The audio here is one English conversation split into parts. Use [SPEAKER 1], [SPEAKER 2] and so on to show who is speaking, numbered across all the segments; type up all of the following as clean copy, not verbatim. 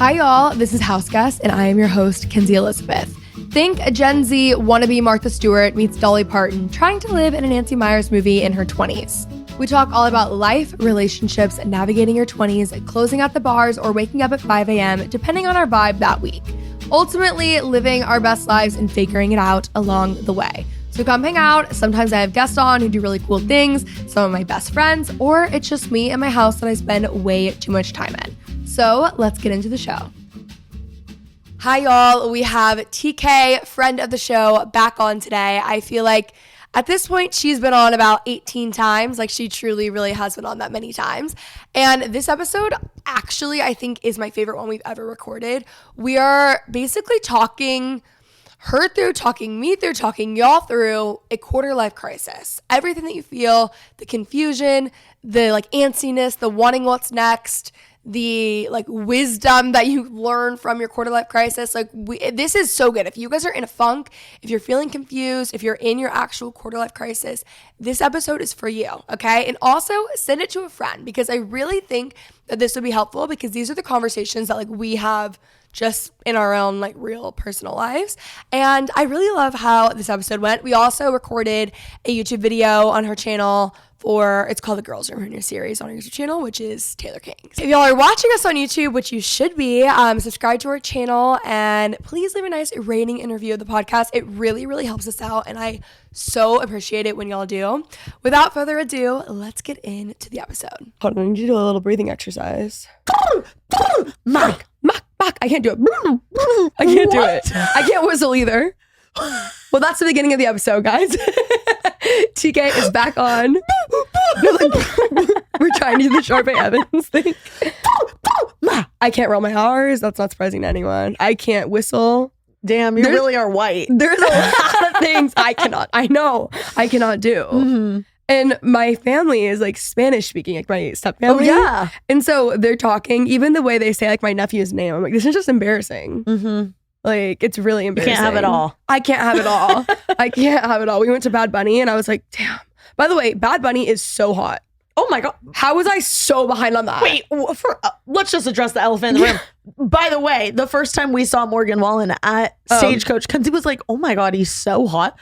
[SPEAKER 1] Hi y'all, this is House Guest and I am your host, Kenzie Elizabeth. Think a Gen Z wannabe Martha Stewart meets Dolly Parton trying to live in a Nancy Meyers movie in her 20s. We talk all about life, relationships, navigating your 20s, closing out the bars, or waking up at 5 a.m. depending on our vibe that week. Ultimately, living our best lives and figuring it out along the way. So come hang out. Sometimes I have guests on who do really cool things, some of my best friends, or it's just me and my house that I spend way too much time in. So let's get into the show. Hi y'all, we have TK, friend of the show, back on today. I feel like at this point, she's been on about 18 times. Like, she truly, really has been on that many times. And this episode, actually, I think is my favorite one we've ever recorded. We are basically talking her through, talking me through, talking y'all through a quarter life crisis. Everything that you feel, the confusion, the antsiness, the wanting what's next, the wisdom that you learn from your quarter life crisis. This is so good. If you guys are in a funk, if you're feeling confused, if you're in your actual quarter life crisis, this episode is for you, okay? And also send it to a friend, because I really think that this would be helpful, because these are the conversations that we have just in our own real personal lives. And I really love how this episode went. We also recorded a YouTube video on her channel it's called The Girls Room, her new series on our YouTube channel, which is Taylor King's. If y'all are watching us on YouTube, which you should be, subscribe to our channel and please leave a nice rating and review of the podcast. It really, really helps us out, and I so appreciate it when y'all do. Without further ado, let's get into the episode. Hold on, I need you to do a little breathing exercise. Mac. I can't do it. I can't do it. I can't whistle either. Well, that's the beginning of the episode, guys. TK is back on. We're trying to do the Sharpay Evans thing. I can't roll my R's. That's not surprising to anyone. I can't whistle.
[SPEAKER 2] Damn, you really are white.
[SPEAKER 1] There's a lot of things I cannot do. Mm-hmm. And my family is Spanish speaking, my step family.
[SPEAKER 2] Oh, yeah.
[SPEAKER 1] And so they're talking, even the way they say my nephew's name. I'm this is just embarrassing. Mm-hmm. It's really embarrassing.
[SPEAKER 2] You can't have it all.
[SPEAKER 1] I can't have it all. I can't have it all. We went to Bad Bunny and I was like, damn. By the way, Bad Bunny is so hot.
[SPEAKER 2] Oh my God.
[SPEAKER 1] How was I so behind on that?
[SPEAKER 2] Wait, let's just address the elephant in the room. By the way, the first time we saw Morgan Wallen at Stagecoach, Kenzie was like, oh my God, he's so hot.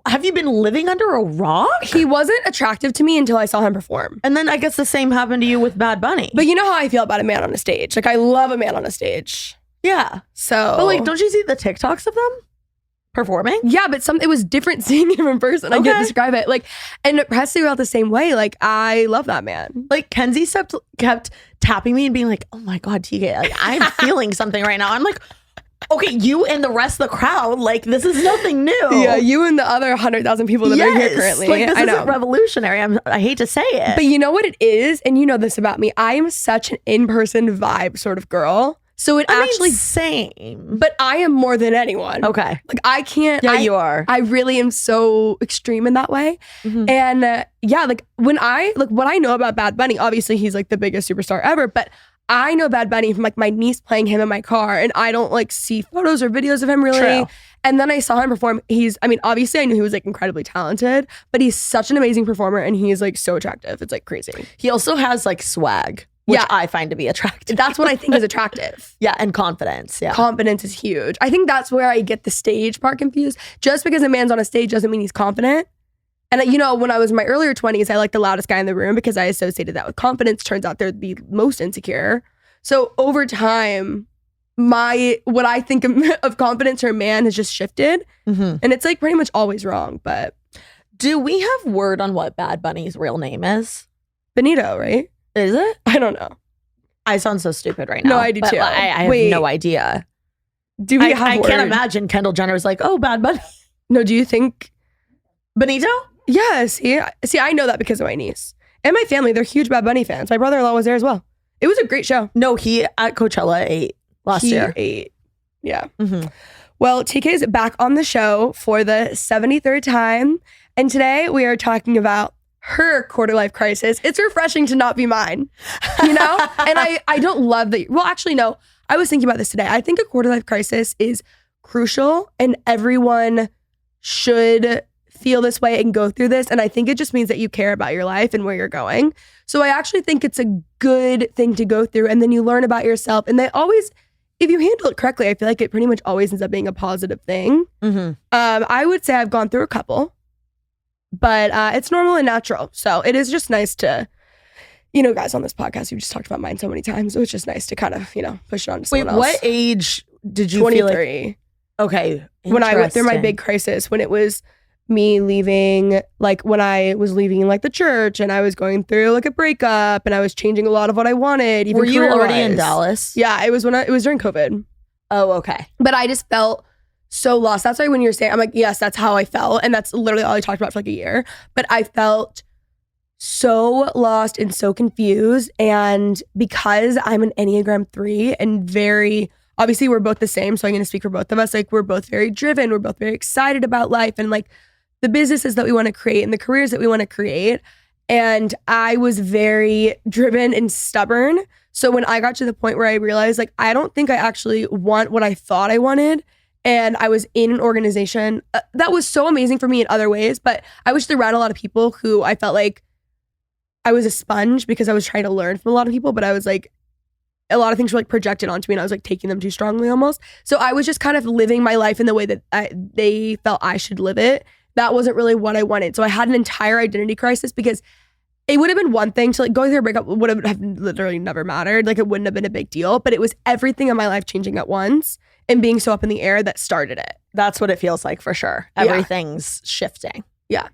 [SPEAKER 2] Have you been living under a rock?
[SPEAKER 1] He wasn't attractive to me until I saw him perform.
[SPEAKER 2] And then I guess the same happened to you with Bad Bunny.
[SPEAKER 1] But you know how I feel about a man on a stage. I love a man on a stage.
[SPEAKER 2] Yeah.
[SPEAKER 1] So.
[SPEAKER 2] But don't you see the TikToks of them performing?
[SPEAKER 1] Yeah, but it was different seeing him in person. I can't describe it. And Presley felt the same way. I love that man.
[SPEAKER 2] Kenzie kept tapping me and being like, oh my God, TK, I'm feeling something right now. I'm like, okay, you and the rest of the crowd, this is nothing new.
[SPEAKER 1] Yeah, you and the other 100,000 people that are here currently.
[SPEAKER 2] This isn't revolutionary. I hate to say it.
[SPEAKER 1] But you know what it is? And you know this about me. I am such an in-person vibe sort of girl. So
[SPEAKER 2] same.
[SPEAKER 1] But I am more than anyone.
[SPEAKER 2] Okay.
[SPEAKER 1] I can't.
[SPEAKER 2] Yeah, you are.
[SPEAKER 1] I really am so extreme in that way. Mm-hmm. And when what I know about Bad Bunny, obviously he's the biggest superstar ever, but I know Bad Bunny from my niece playing him in my car, and I don't see photos or videos of him really.
[SPEAKER 2] True.
[SPEAKER 1] And then I saw him perform. Obviously I knew he was incredibly talented, but he's such an amazing performer and he's so attractive. It's crazy.
[SPEAKER 2] He also has swag, which I find to be attractive.
[SPEAKER 1] That's what I think is attractive.
[SPEAKER 2] Yeah, and confidence. Yeah.
[SPEAKER 1] Confidence is huge. I think that's where I get the stage part confused. Just because a man's on a stage doesn't mean he's confident. And when I was in my earlier 20s, I the loudest guy in the room because I associated that with confidence. Turns out they're the most insecure. So over time, what I think of confidence for a man has just shifted. Mm-hmm. And it's pretty much always wrong. But
[SPEAKER 2] do we have word on what Bad Bunny's real name is?
[SPEAKER 1] Benito, right?
[SPEAKER 2] Is it?
[SPEAKER 1] I don't know.
[SPEAKER 2] I sound so stupid right now.
[SPEAKER 1] No, I do too.
[SPEAKER 2] I have no idea.
[SPEAKER 1] Do we have
[SPEAKER 2] I
[SPEAKER 1] word?
[SPEAKER 2] Can't imagine Kendall Jenner's oh, Bad Bunny.
[SPEAKER 1] No, do you think?
[SPEAKER 2] Benito?
[SPEAKER 1] Yes. See, I know that because of my niece. And my family, they're huge Bad Bunny fans. My brother-in-law was there as well. It was a great show.
[SPEAKER 2] No, he at Coachella ate last year.
[SPEAKER 1] He ate. Yeah. Mm-hmm. Well, TK is back on the show for the 73rd time. And today we are talking about her quarter life crisis. It's refreshing to not be mine, And I don't love that. Well, actually, no. I was thinking about this today. I think a quarter life crisis is crucial and everyone should feel this way and go through this. And I think it just means that you care about your life and where you're going. So I actually think it's a good thing to go through. And then you learn about yourself. And they always, if you handle it correctly, I feel like it pretty much always ends up being a positive thing. I would say I've gone through a couple, but it's normal and natural. So it is just nice to, you know, guys, on this podcast, we've just talked about mine so many times. So it's just nice to kind of, you know, push it on to someone else.
[SPEAKER 2] What age did you
[SPEAKER 1] 23.
[SPEAKER 2] feel like? Okay.
[SPEAKER 1] When I went through my big crisis, when it was me leaving, like when I was leaving like the church and I was going through like a breakup and I was changing a lot of what I wanted. Even
[SPEAKER 2] Were you already in Dallas?
[SPEAKER 1] Yeah, it was it was during COVID.
[SPEAKER 2] Oh, okay.
[SPEAKER 1] But I just felt so lost. That's why when you're saying, I'm like, yes, that's how I felt. And that's literally all I talked about for like a year. But I felt so lost and so confused. And because I'm an Enneagram 3 and very, obviously we're both the same, so I'm going to speak for both of us. Like we're both very driven. We're both very excited about life and like the businesses that we want to create and the careers that we want to create. And I was very driven and stubborn. So when I got to the point where I realized like, I don't think I actually want what I thought I wanted. And I was in an organization that was so amazing for me in other ways, but I was around a lot of people who I felt like I was a sponge because I was trying to learn from a lot of people, but I was like, a lot of things were like projected onto me and I was like taking them too strongly almost. So I was just kind of living my life in the way that they felt I should live it. That wasn't really what I wanted. So I had an entire identity crisis because it would have been one thing to like going through a breakup would have literally never mattered. Like it wouldn't have been a big deal, but it was everything in my life changing at once and being so up in the air that started it.
[SPEAKER 2] That's what it feels like for sure. Everything's shifting.
[SPEAKER 1] Yeah.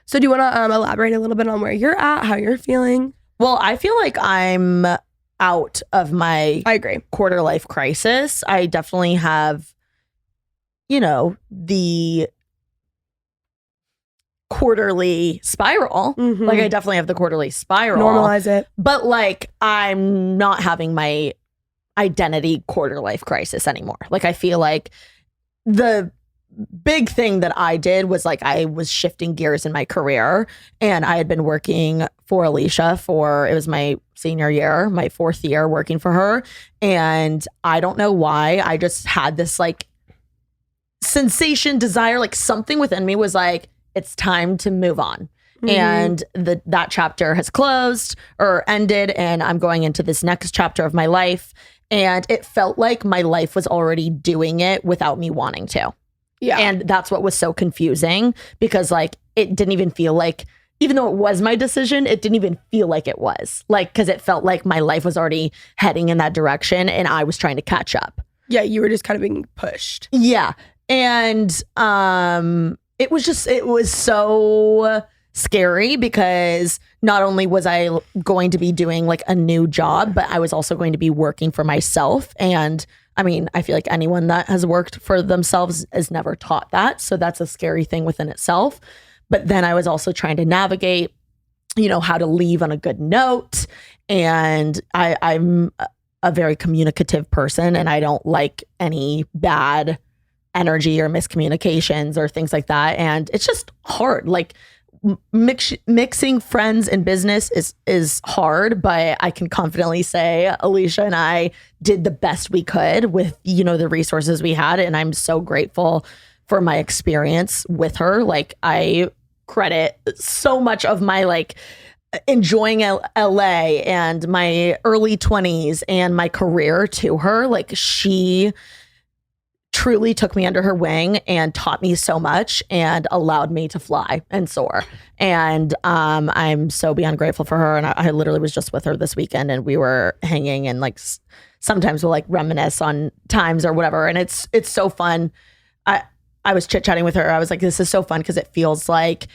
[SPEAKER 1] So do you want to elaborate a little bit on where you're at, how you're feeling?
[SPEAKER 2] Well, I feel like I'm out of my quarter life crisis. I definitely have, you know, the quarterly spiral. Like I definitely have the quarterly spiral.
[SPEAKER 1] Normalize it.
[SPEAKER 2] But like I'm not having my identity quarter life crisis anymore. Like I feel like the big thing that I did was like I was shifting gears in my career and I had been working for Alicia it was my senior year, my 4th year working for her. And I don't know why I just had this like sensation, desire, like something within me was like, it's time to move on. And that chapter has closed or ended and I'm going into this next chapter of my life. And it felt like my life was already doing it without me wanting to. Yeah. And that's what was so confusing because like it didn't even feel like, even though it was my decision, it didn't even feel like it was. Like, because it felt like my life was already heading in that direction and I was trying to catch up.
[SPEAKER 1] Yeah, you were just kind of being pushed.
[SPEAKER 2] Yeah. And it was so scary because not only was I going to be doing like a new job, but I was also going to be working for myself. And I mean, I feel like anyone that has worked for themselves is never taught that. So that's a scary thing within itself. But then I was also trying to navigate, you know, how to leave on a good note. And I'm a very communicative person and I don't like any bad energy or miscommunications or things like that. And it's just hard. Like mixing friends and business is hard, but I can confidently say Alicia and I did the best we could with, you know, the resources we had. And I'm so grateful for my experience with her. Like I credit so much of my like enjoying LA and my early 20s and my career to her. Like she truly took me under her wing and taught me so much and allowed me to fly and soar. And I'm so beyond grateful for her. And I literally was just with her this weekend and we were hanging and like sometimes we'll like reminisce on times or whatever. And it's so fun. I was chit-chatting with her. I was like, this is so fun because it feels like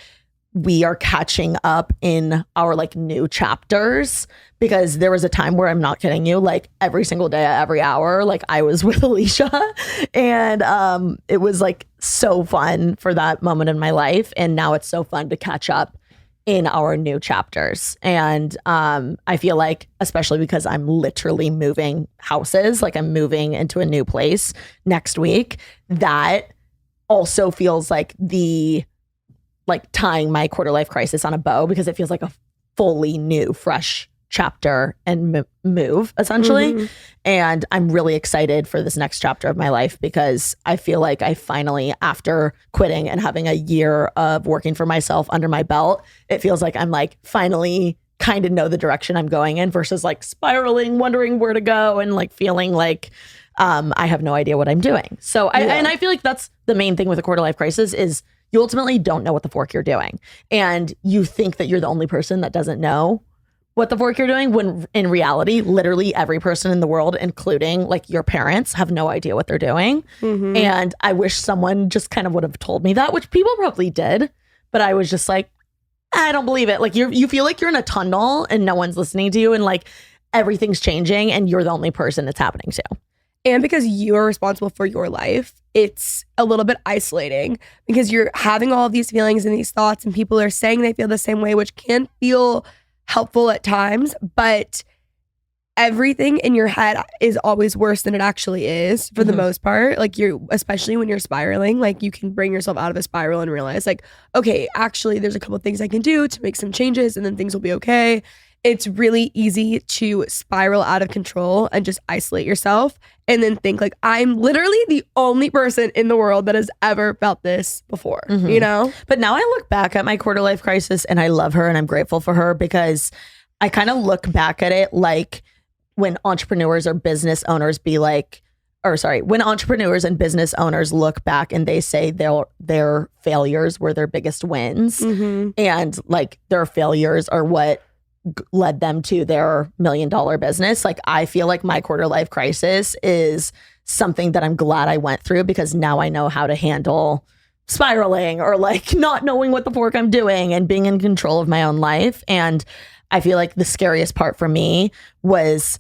[SPEAKER 2] we are catching up in our like new chapters, because there was a time where, I'm not kidding you, like every single day, every hour, like I was with Alicia and it was like so fun for that moment in my life. And now it's so fun to catch up in our new chapters. And I feel like, especially because I'm literally moving houses, like I'm moving into a new place next week, that also feels like tying my quarter life crisis on a bow, because it feels like a fully new, fresh chapter and move essentially.
[SPEAKER 1] Mm-hmm.
[SPEAKER 2] And I'm really excited for this next chapter of my life because I feel like I finally, after quitting and having a year of working for myself under my belt, it feels like I'm like finally kind of know the direction I'm going in versus like spiraling, wondering where to go and like feeling like I have no idea what I'm doing. So I feel like that's the main thing with a quarter life crisis is you ultimately don't know what the fork you're doing. And you think that you're the only person that doesn't know what the fork you're doing, when in reality, literally every person in the world, including like your parents, have no idea what they're doing. Mm-hmm. And I wish someone just kind of would have told me that, which people probably did. But I was just like, I don't believe it. Like you feel like you're in a tunnel and no one's listening to you and like everything's changing and you're the only person it's happening to.
[SPEAKER 1] And because you're responsible for your life, it's a little bit isolating because you're having all of these feelings and these thoughts and people are saying they feel the same way, which can feel helpful at times, but everything in your head is always worse than it actually is for the most part. Like especially when you're spiraling, like you can bring yourself out of a spiral and realize like, okay, actually there's a couple things I can do to make some changes and then things will be okay. It's really easy to spiral out of control and just isolate yourself and then think like, I'm literally the only person in the world that has ever felt this before, you know?
[SPEAKER 2] But now I look back at my quarter life crisis and I love her and I'm grateful for her because I kind of look back at it like when entrepreneurs or business owners when entrepreneurs and business owners look back and they say their failures were their biggest wins and like their failures are what led them to their $1 million business. Like I feel like my quarter life crisis is something that I'm glad I went through because now I know how to handle spiraling or like not knowing what the fork I'm doing and being in control of my own life. And I feel like the scariest part for me was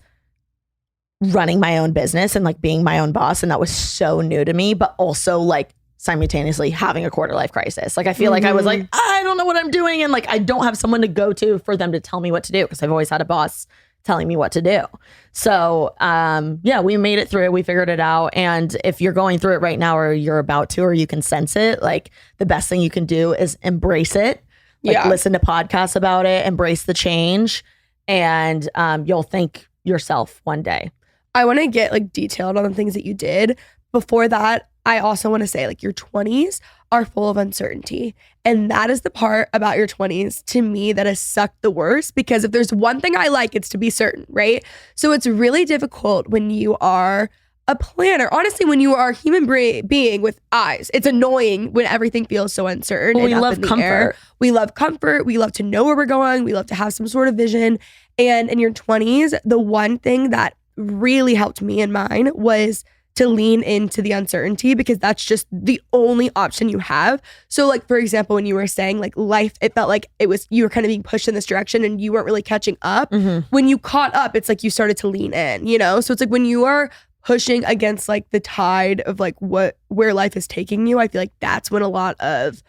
[SPEAKER 2] running my own business and like being my own boss. And that was so new to me, but also like simultaneously having a quarter life crisis. Like I feel like I was like, I don't know what I'm doing. And like, I don't have someone to go to for them to tell me what to do because I've always had a boss telling me what to do. So yeah, we made it through it. We figured it out. And if you're going through it right now or you're about to, or you can sense it, like the best thing you can do is embrace it. Like listen to podcasts about it, embrace the change, and you'll thank yourself one day.
[SPEAKER 1] I want to get like detailed on the things that you did. Before that, I also want to say like your 20s are full of uncertainty. And that is the part about your 20s to me that has sucked the worst, because if there's one thing I like, it's to be certain, right? So it's really difficult when you are a planner. Honestly, when you are a human being with eyes, it's annoying when everything feels so uncertain.
[SPEAKER 2] Well, we love comfort.
[SPEAKER 1] We love comfort. We love to know where we're going. We love to have some sort of vision. And in your 20s, the one thing that really helped me and mine was to lean into the uncertainty, because that's just the only option you have. So like, for example, when you were saying like life, it felt like you were kind of being pushed in this direction and you weren't really catching up. When you caught up, it's like you started to lean in, you know? So it's like when you are pushing against like the tide of like where life is taking you, I feel like that's when a lot of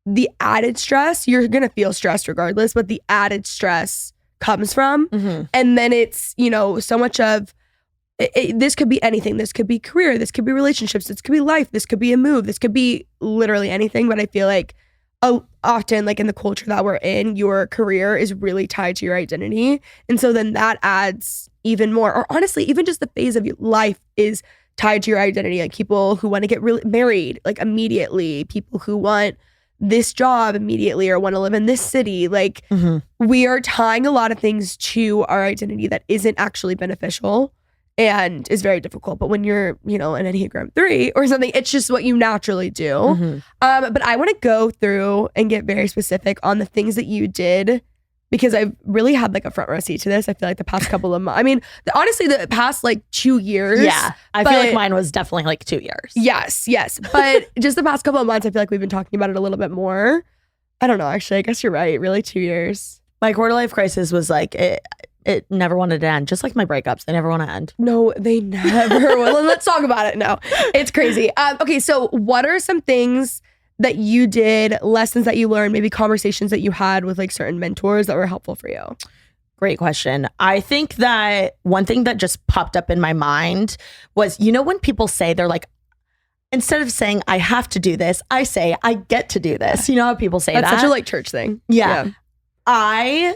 [SPEAKER 1] the added stress, you're going to feel stressed regardless, but the added stress comes from. And then it's, you know, so much of this could be anything. This could be career. This could be relationships. This could be life. This could be a move. This could be literally anything. But I feel like often, like in the culture that we're in, your career is really tied to your identity. And so then that adds even more, or honestly, even just the phase of your life is tied to your identity. Like people who want to get really married, like immediately, people who want this job immediately or want to live in this city. Like we are tying a lot of things to our identity that isn't actually beneficial and is very difficult. But when you're, you know, an Enneagram 3 or something, it's just what you naturally do. But I want to go through and get very specific on the things that you did, because I've really had like a front row seat to this. I feel like the past couple of months, I mean, honestly, the past like 2 years.
[SPEAKER 2] Yeah, I feel like mine was definitely like 2 years.
[SPEAKER 1] Yes. But just the past couple of months, I feel like we've been talking about it a little bit more. I don't know, actually, I guess you're right. Really 2 years.
[SPEAKER 2] My quarter life crisis was like, it never wanted to end. Just like my breakups, they never want to end.
[SPEAKER 1] No, they never will. Let's talk about it now. It's crazy. Okay, so what are some things that you did, lessons that you learned, maybe conversations that you had with like certain mentors that were helpful for you?
[SPEAKER 2] Great question. I think that one thing that just popped up in my mind was, you know, when people say they're like, instead of saying I have to do this, I say I get to do this. You know how people say
[SPEAKER 1] That's
[SPEAKER 2] that?
[SPEAKER 1] such a like church thing.
[SPEAKER 2] Yeah. I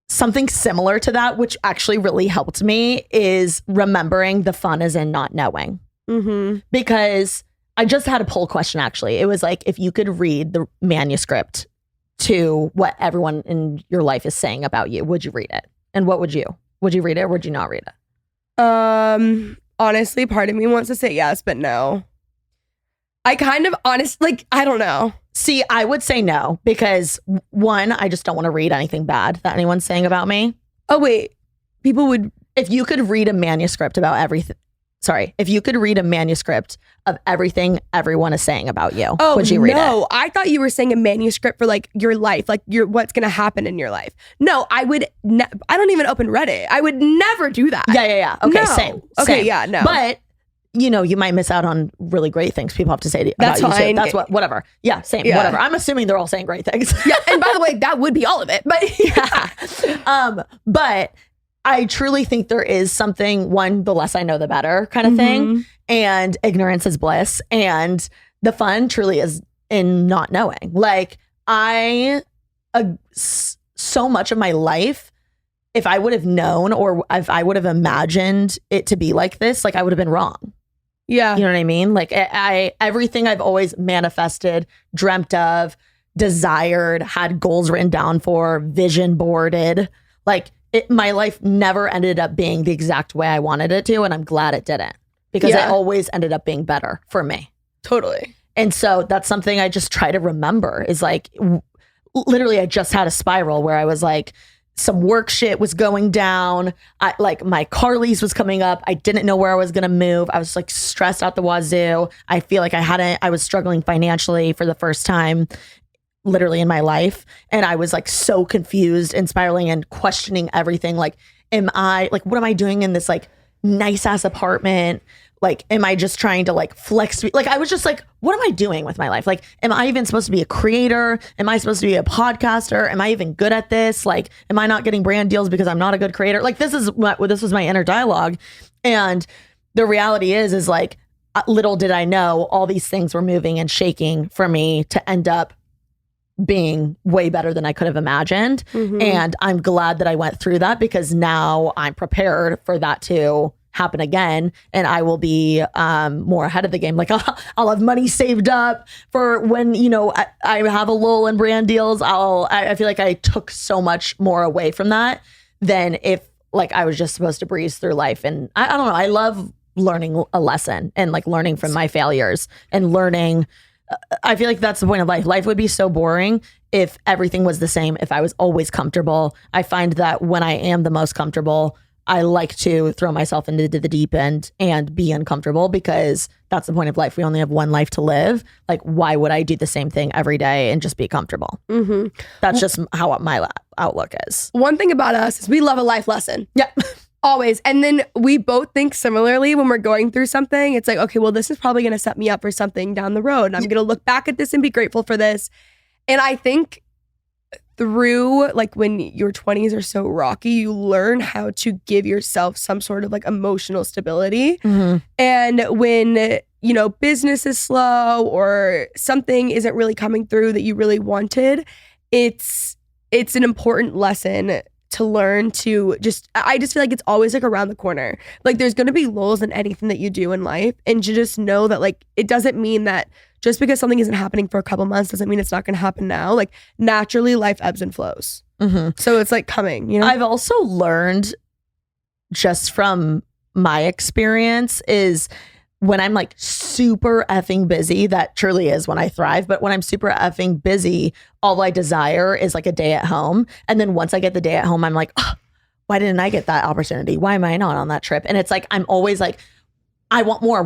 [SPEAKER 2] something similar to that, which actually really helped me, is remembering the fun is in not knowing. Because I just had a poll question, actually. It was like, if you could read the manuscript to what everyone in your life is saying about you, would you read it? And what would you? Would you read it or would you not read it?
[SPEAKER 1] Honestly, part of me wants to say yes, but no. I kind of I don't know.
[SPEAKER 2] See, I would say no because one, I just don't want to read anything bad that anyone's saying about me.
[SPEAKER 1] Oh, wait. People would...
[SPEAKER 2] If you could read a manuscript about everything... Sorry. If you could read a manuscript of everything everyone is saying about you, would you read it?
[SPEAKER 1] No, I thought you were saying a manuscript for like your life, like what's going to happen in your life. No, I would... I don't even open Reddit. I would never do that.
[SPEAKER 2] Yeah. Okay,
[SPEAKER 1] no.
[SPEAKER 2] same.
[SPEAKER 1] Okay, yeah, no.
[SPEAKER 2] But... you know, you might miss out on really great things people have to say about you too. That's whatever. Yeah, same, whatever. I'm assuming they're all saying great things.
[SPEAKER 1] Yeah, and by the way, that would be all of it. But
[SPEAKER 2] yeah. But I truly think there is something, one, the less I know, the better kind of thing. And ignorance is bliss. And the fun truly is in not knowing. Like so much of my life, if I would have known or if I would have imagined it to be like this, like I would have been wrong.
[SPEAKER 1] Yeah.
[SPEAKER 2] You know what I mean? Like everything I've always manifested, dreamt of, desired, had goals written down for, vision boarded, like my life never ended up being the exact way I wanted it to. And I'm glad it didn't because it always ended up being better for me.
[SPEAKER 1] Totally. And
[SPEAKER 2] so that's something I just try to remember is like, literally I just had a spiral where I was like, some work shit was going down. Like my car lease was coming up. I didn't know where I was going to move. I was like stressed out the wazoo. I feel like I was struggling financially for the first time literally in my life. And I was like so confused and spiraling and questioning everything. Like, what am I doing in this like nice ass apartment? Like, am I just trying to like flex? Like, I was just like, what am I doing with my life? Like, am I even supposed to be a creator? Am I supposed to be a podcaster? Am I even good at this? Like, am I not getting brand deals because I'm not a good creator? Like, this was my inner dialogue. And the reality is like, little did I know all these things were moving and shaking for me to end up being way better than I could have imagined. And I'm glad that I went through that because now I'm prepared for that to happen again, and I will be more ahead of the game. Like I'll have money saved up for when, you know, I have a lull in brand deals. I feel like I took so much more away from that than if like I was just supposed to breeze through life. And I don't know, I love learning a lesson and like learning from my failures and learning. I feel like that's the point of life. Life would be so boring if everything was the same, if I was always comfortable. I find that when I am the most comfortable, I like to throw myself into the deep end and be uncomfortable because that's the point of life. We only have one life to live. Like, why would I do the same thing every day and just be comfortable? That's just how my outlook is.
[SPEAKER 1] One thing about us is we love a life lesson.
[SPEAKER 2] Yeah.
[SPEAKER 1] Always. And then we both think similarly when we're going through something. It's like, okay, well, this is probably going to set me up for something down the road. And I'm going to look back at this and be grateful for this. And I think through like when your 20s are so rocky, you learn how to give yourself some sort of like emotional stability. And when, you know, business is slow or something isn't really coming through that you really wanted, it's an important lesson to learn to I just feel like it's always like around the corner. Like there's going to be lulls in anything that you do in life. And to just know that like, it doesn't mean that just because something isn't happening for a couple months doesn't mean it's not going to happen now. Like naturally life ebbs and flows. So it's like coming, you know?
[SPEAKER 2] I've also learned just from my experience is when I'm like super effing busy, that truly is when I thrive. But when I'm super effing busy, all I desire is like a day at home. And then once I get the day at home, I'm like, oh, why didn't I get that opportunity? Why am I not on that trip? And it's like, I'm always like, I want more.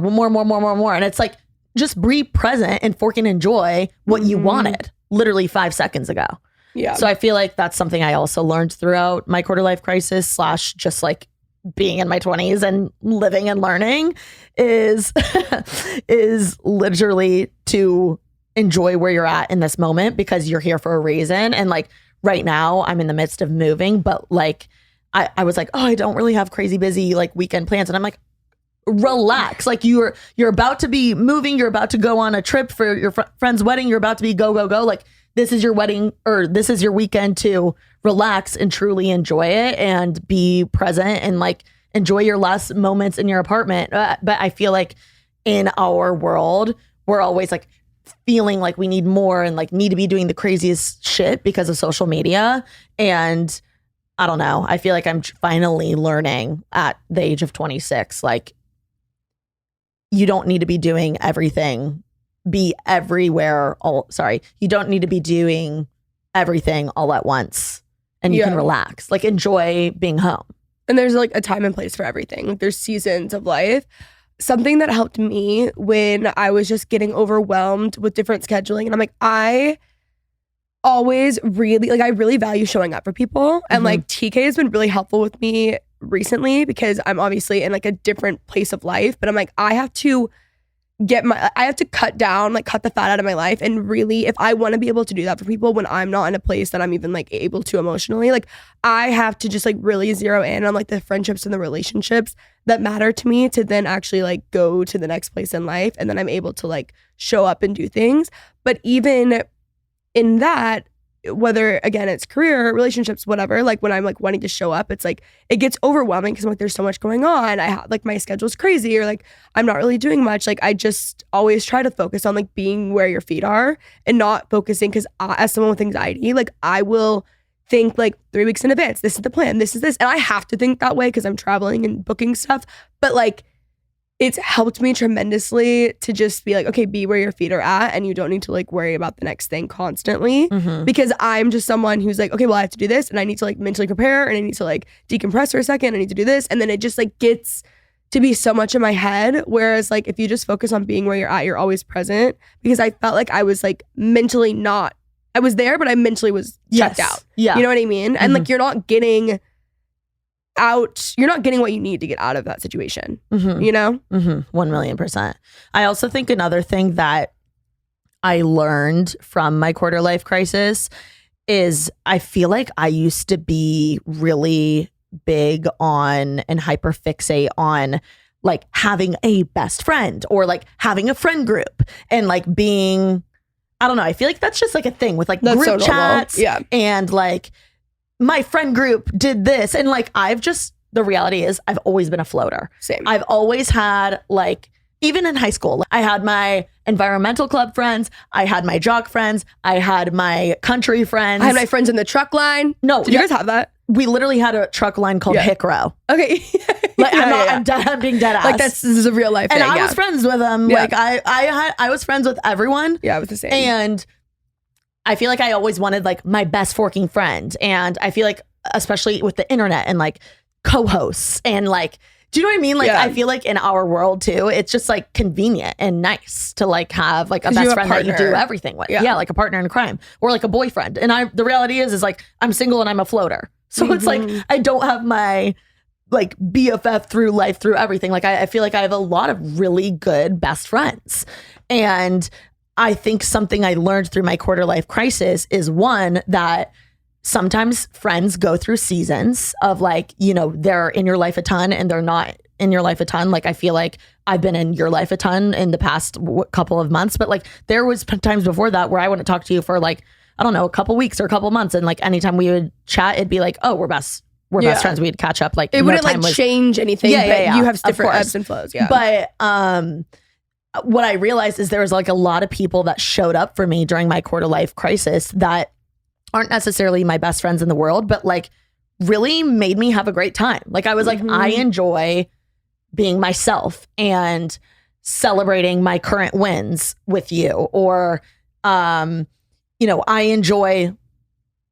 [SPEAKER 2] And it's like, just be present and fucking enjoy what you wanted literally 5 seconds ago.
[SPEAKER 1] Yeah.
[SPEAKER 2] So I feel like that's something I also learned throughout my quarter life crisis / just like being in my 20s and living and learning is literally to enjoy where you're at in this moment because you're here for a reason. And like right now I'm in the midst of moving, but like I was like, oh, I don't really have crazy busy like weekend plans. And I'm like, relax. Like you're about to be moving. You're about to go on a trip for your friend's wedding. You're about to be go. Like this is your wedding or this is your weekend to relax and truly enjoy it and be present and like enjoy your last moments in your apartment. But I feel like in our world, we're always like feeling like we need more and like need to be doing the craziest shit because of social media. And I don't know. I feel like I'm finally learning at the age of 26, like you don't need to be doing everything, be everywhere. You don't need to be doing everything all at once, and you can relax, like enjoy being home.
[SPEAKER 1] And there's like a time and place for everything. Like there's seasons of life. Something that helped me when I was just getting overwhelmed with different scheduling, and I'm like, I really value showing up for people. And like TK has been really helpful with me recently because I'm obviously in like a different place of life, but I'm like, I have to cut the fat out of my life. And really, if I want to be able to do that for people when I'm not in a place that I'm even like able to emotionally, like I have to just like really zero in on like the friendships and the relationships that matter to me to then actually like go to the next place in life. And then I'm able to like show up and do things. But even in that, whether again it's career, relationships, whatever, like when I'm like wanting to show up, it's like it gets overwhelming because I'm like there's so much going on. I have like my schedule's crazy, or like I'm not really doing much. Like I just always try to focus on like being where your feet are and not focusing, because as someone with anxiety, like I will think like 3 weeks in advance, this is the plan, this is this, and I have to think that way because I'm traveling and booking stuff. But like it's helped me tremendously to just be like, okay, be where your feet are at, and you don't need to like worry about the next thing constantly. Because I'm just someone who's like, okay, well I have to do this, and I need to like mentally prepare, and I need to like decompress for a second, I need to do this, and then it just like gets to be so much in my head. Whereas like if you just focus on being where you're at, you're always present. Because I felt like I was like mentally not, I was there, but I mentally was checked out. Yeah. You know what I mean? And like you're not getting what you need to get out of that situation, you know?
[SPEAKER 2] 1,000,000%. I also think another thing that I learned from my quarter life crisis is I feel like I used to be really big on and hyper fixate on like having a best friend or like having a friend group and like being, I don't know, I feel like that's just like a thing with like group chats and like my friend group did this. And like, the reality is I've always been a floater.
[SPEAKER 1] Same.
[SPEAKER 2] I've always had like, even in high school, I had my environmental club friends. I had my jock friends. I had my country friends.
[SPEAKER 1] I had my friends in the truck line.
[SPEAKER 2] No.
[SPEAKER 1] Did you guys have that?
[SPEAKER 2] We literally had a truck line called Hick Row.
[SPEAKER 1] Okay.
[SPEAKER 2] Like I'm being dead ass.
[SPEAKER 1] Like this is a real life thing.
[SPEAKER 2] And I was friends with them. Yeah. Like I was friends with everyone.
[SPEAKER 1] Yeah, I was the same.
[SPEAKER 2] And I feel like I always wanted like my best forking friend. And I feel like, especially with the internet and like co-hosts and like, do you know what I mean? Like, I feel like in our world too, it's just like convenient and nice to like have like a best friend that you do everything with. Yeah, like a partner in crime or like a boyfriend. And the reality is like, I'm single and I'm a floater. So it's like, I don't have my like BFF through life, through everything. Like, I feel like I have a lot of really good best friends. And I think something I learned through my quarter life crisis is one, that sometimes friends go through seasons of like, you know, they're in your life a ton and they're not in your life a ton. Like, I feel like I've been in your life a ton in the past couple of months, but like there was times before that where I wouldn't talk to you for like, I don't know, a couple weeks or a couple months. And like anytime we would chat, it'd be like, oh, we're best friends. We'd catch up. Like
[SPEAKER 1] it wouldn't like change anything. Yeah. You have different ebbs and flows. Yeah.
[SPEAKER 2] But what I realized is there was like a lot of people that showed up for me during my quarter life crisis that aren't necessarily my best friends in the world, but like really made me have a great time. Like I was like, I enjoy being myself and celebrating my current wins with you. Or, you know, I enjoy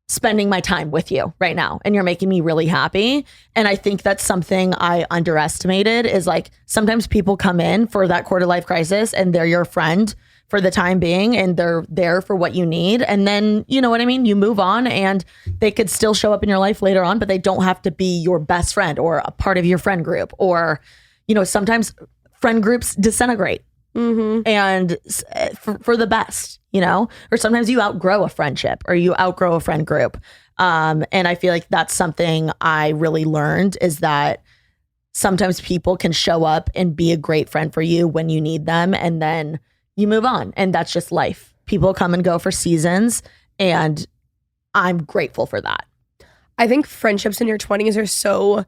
[SPEAKER 2] spending my time with you right now and you're making me really happy. And I think that's something I underestimated is like sometimes people come in for that quarter life crisis and they're your friend for the time being and they're there for what you need. And then, you know what I mean? You move on and they could still show up in your life later on, but they don't have to be your best friend or a part of your friend group. Or, you know, sometimes friend groups disintegrate and for the best, you know, or sometimes you outgrow a friendship or you outgrow a friend group. And I feel like that's something I really learned is that sometimes people can show up and be a great friend for you when you need them. And then you move on. And that's just life. People come and go for seasons. And I'm grateful for that.
[SPEAKER 1] I think friendships in your 20s are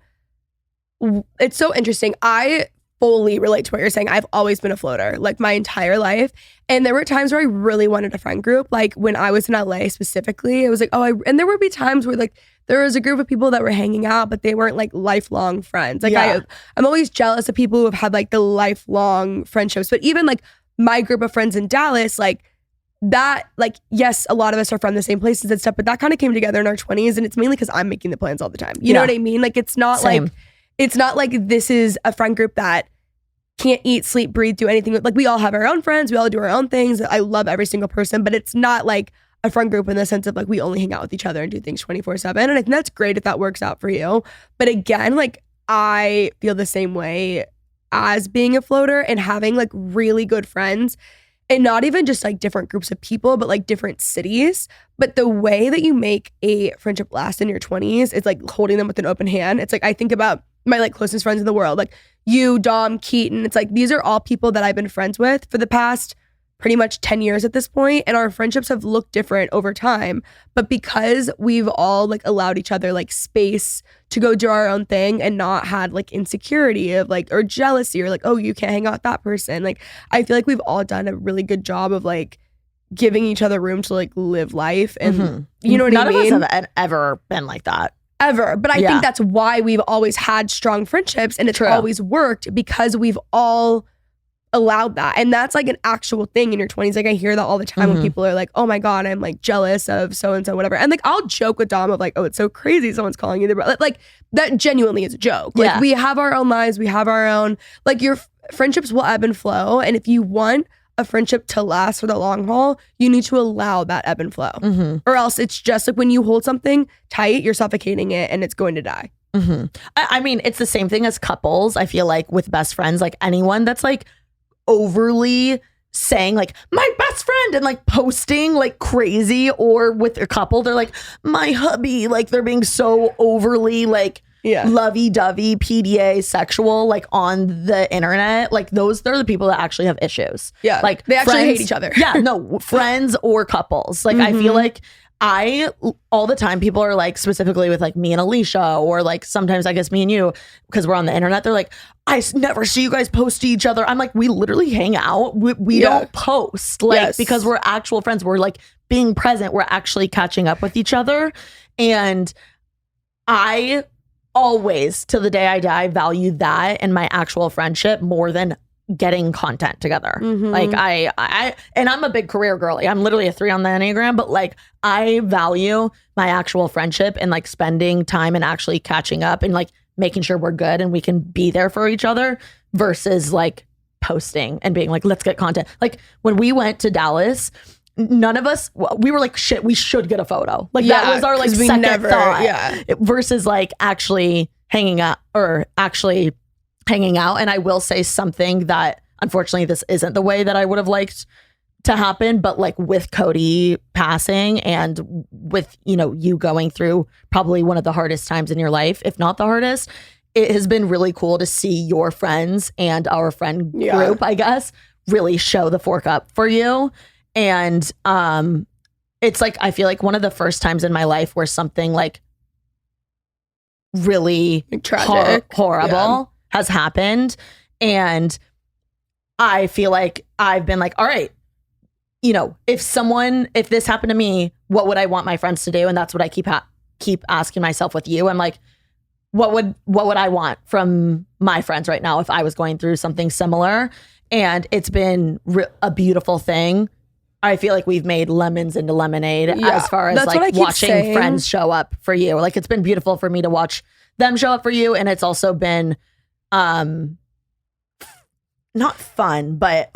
[SPEAKER 1] it's so interesting. I fully relate to what you're saying. I've always been a floater, like my entire life. And there were times where I really wanted a friend group. Like when I was in LA specifically, it was like, and there would be times where like there was a group of people that were hanging out, but they weren't like lifelong friends. Like I'm always jealous of people who have had like the lifelong friendships. But even like my group of friends in Dallas, like that, like, yes, a lot of us are from the same places and stuff, but that kind of came together in our 20s. And it's mainly because I'm making the plans all the time. You know what I mean? Like, it's not
[SPEAKER 2] Same.
[SPEAKER 1] like, it's not like this is a friend group that can't eat, sleep, breathe, do anything. Like, we all have our own friends. We all do our own things. I love every single person, but it's not like a friend group in the sense of like we only hang out with each other and do things 24/7. And I think that's great if that works out for you. But again, like, I feel the same way as being a floater and having like really good friends. And not even just like different groups of people, but like different cities. But the way that you make a friendship last in your 20s is like holding them with an open hand. It's like I think about my like closest friends in the world, like you, Dom, Keaton. It's like these are all people that I've been friends with for the past pretty much 10 years at this point, and our friendships have looked different over time. But because we've all like allowed each other like space to go do our own thing and not had like insecurity of like or jealousy or like, oh, you can't hang out with that person. Like I feel like we've all done a really good job of like giving each other room to like live life. And you know what I mean?
[SPEAKER 2] None of us have ever been like that.
[SPEAKER 1] Ever. But I think that's why we've always had strong friendships, and it's always worked because we've all allowed that. And that's like an actual thing in your 20s. Like I hear that all the time when people are like, oh my God, I'm like jealous of so-and-so, whatever. And like I'll joke with Dom of like, oh, it's so crazy someone's calling you the bro. Like that genuinely is a joke. Like we have our own lives. We have our own, like your friendships will ebb and flow. And if you want a friendship to last for the long haul, you need to allow that ebb and flow. Or else it's just like when you hold something tight, you're suffocating it and it's going to die.
[SPEAKER 2] I mean, it's the same thing as couples. I feel like with best friends, like anyone that's like overly saying like my best friend and like posting like crazy, or with a couple they're like my hubby, like they're being so overly like lovey-dovey PDA sexual like on the internet, like they're the people that actually have issues. Like
[SPEAKER 1] they actually hate each other.
[SPEAKER 2] Friends or couples, like I feel like all the time people are like, specifically with like me and Alicia, or like sometimes I guess me and you, because we're on the internet, they're like, I never see you guys post to each other. I'm like, we literally hang out. We don't post like because we're actual friends. We're like being present. We're actually catching up with each other. And I always, to the day I die, value that and my actual friendship more than getting content together. Like I and I'm a big career girly. I'm literally a 3 on the Enneagram, but like I value my actual friendship and like spending time and actually catching up and like making sure we're good and we can be there for each other versus like posting and being like, let's get content. Like when we went to Dallas, none of us, we were like, shit, we should get a photo. Like that was our like second thought. Versus like actually hanging out. And I will say something that unfortunately this isn't the way that I would have liked to happen, but like with Cody passing and with, you know, you going through probably one of the hardest times in your life, if not the hardest, it has been really cool to see your friends and our friend group, I guess, really show the fork up for you. And it's like, I feel like one of the first times in my life where something like really
[SPEAKER 1] tragic,
[SPEAKER 2] horrible has happened. And I feel like I've been like, all right, you know, if this happened to me, what would I want my friends to do? And that's what I keep asking myself with you. I'm like, what would I want from my friends right now if I was going through something similar? And it's been a beautiful thing. I feel like we've made lemons into lemonade as far as like watching friends show up for you. Like it's been beautiful for me to watch them show up for you. And it's also been not fun, but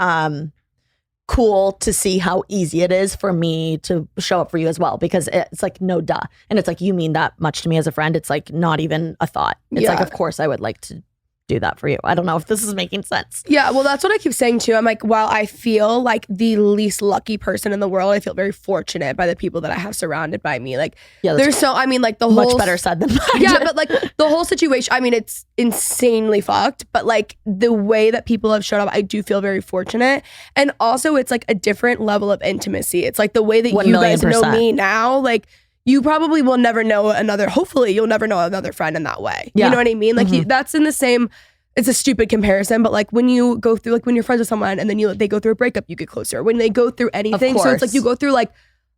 [SPEAKER 2] cool to see how easy it is for me to show up for you as well, because it's like no duh. And it's like, you mean that much to me as a friend. It's like not even a thought. It's like, of course I would like to do that for you. I don't know if this is making sense.
[SPEAKER 1] Yeah, well, that's what I keep saying too. I'm like, while I feel like the least lucky person in the world, I feel very fortunate by the people that I have surrounded by me. Like, there's so, I mean, like the whole
[SPEAKER 2] much better said than mine.
[SPEAKER 1] Yeah, but like the whole situation, I mean, it's insanely fucked. But like the way that people have showed up, I do feel very fortunate. And also, it's like a different level of intimacy. It's like the way that you guys know me now, like. you probably will never know hopefully you'll never know another friend in that way.
[SPEAKER 2] Yeah.
[SPEAKER 1] You know what I mean? Like that's in the same, it's a stupid comparison, but like when you go through, like when you're friends with someone and then they go through a breakup, you get closer. When they go through anything, so it's like you go through like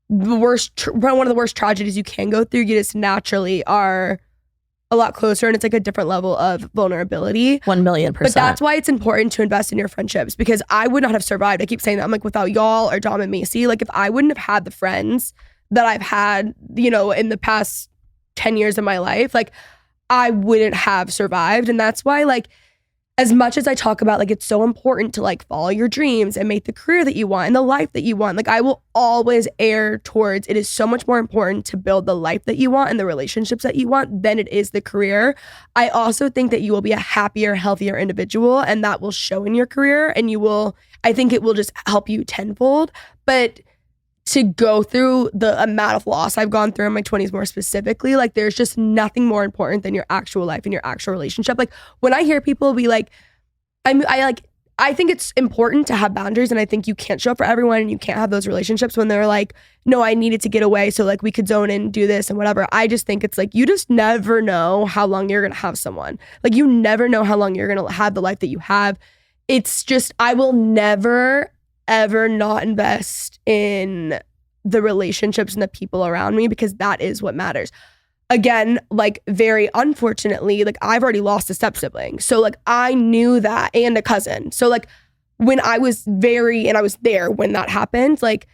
[SPEAKER 1] the worst, one of the worst tragedies you can go through, you just naturally are a lot closer, and it's like a different level of vulnerability.
[SPEAKER 2] 1,000,000%.
[SPEAKER 1] But that's why it's important to invest in your friendships, because I would not have survived. I keep saying that. I'm like, without y'all or Dom and Macy, like if I wouldn't have had the friends that I've had, you know, in the past 10 years of my life, like I wouldn't have survived. And that's why, like, as much as I talk about, like, it's so important to like follow your dreams and make the career that you want and the life that you want, like I will always err towards it is so much more important to build the life that you want and the relationships that you want than it is the career. I also think that you will be a happier, healthier individual, and that will show in your career, and I think it will just help you tenfold. But to go through the amount of loss I've gone through in my 20s more specifically, like there's just nothing more important than your actual life and your actual relationship. Like when I hear people be like, I think it's important to have boundaries, and I think you can't show up for everyone and you can't have those relationships when they're like, no, I needed to get away so like we could zone in and do this and whatever. I just think it's like, you just never know how long you're going to have someone. Like you never know how long you're going to have the life that you have. It's just, I will never ever not invest in the relationships and the people around me, because that is what matters. Again, like very unfortunately, like I've already lost a step sibling. So like I knew that, and a cousin. So like when I was and I was there when that happened, like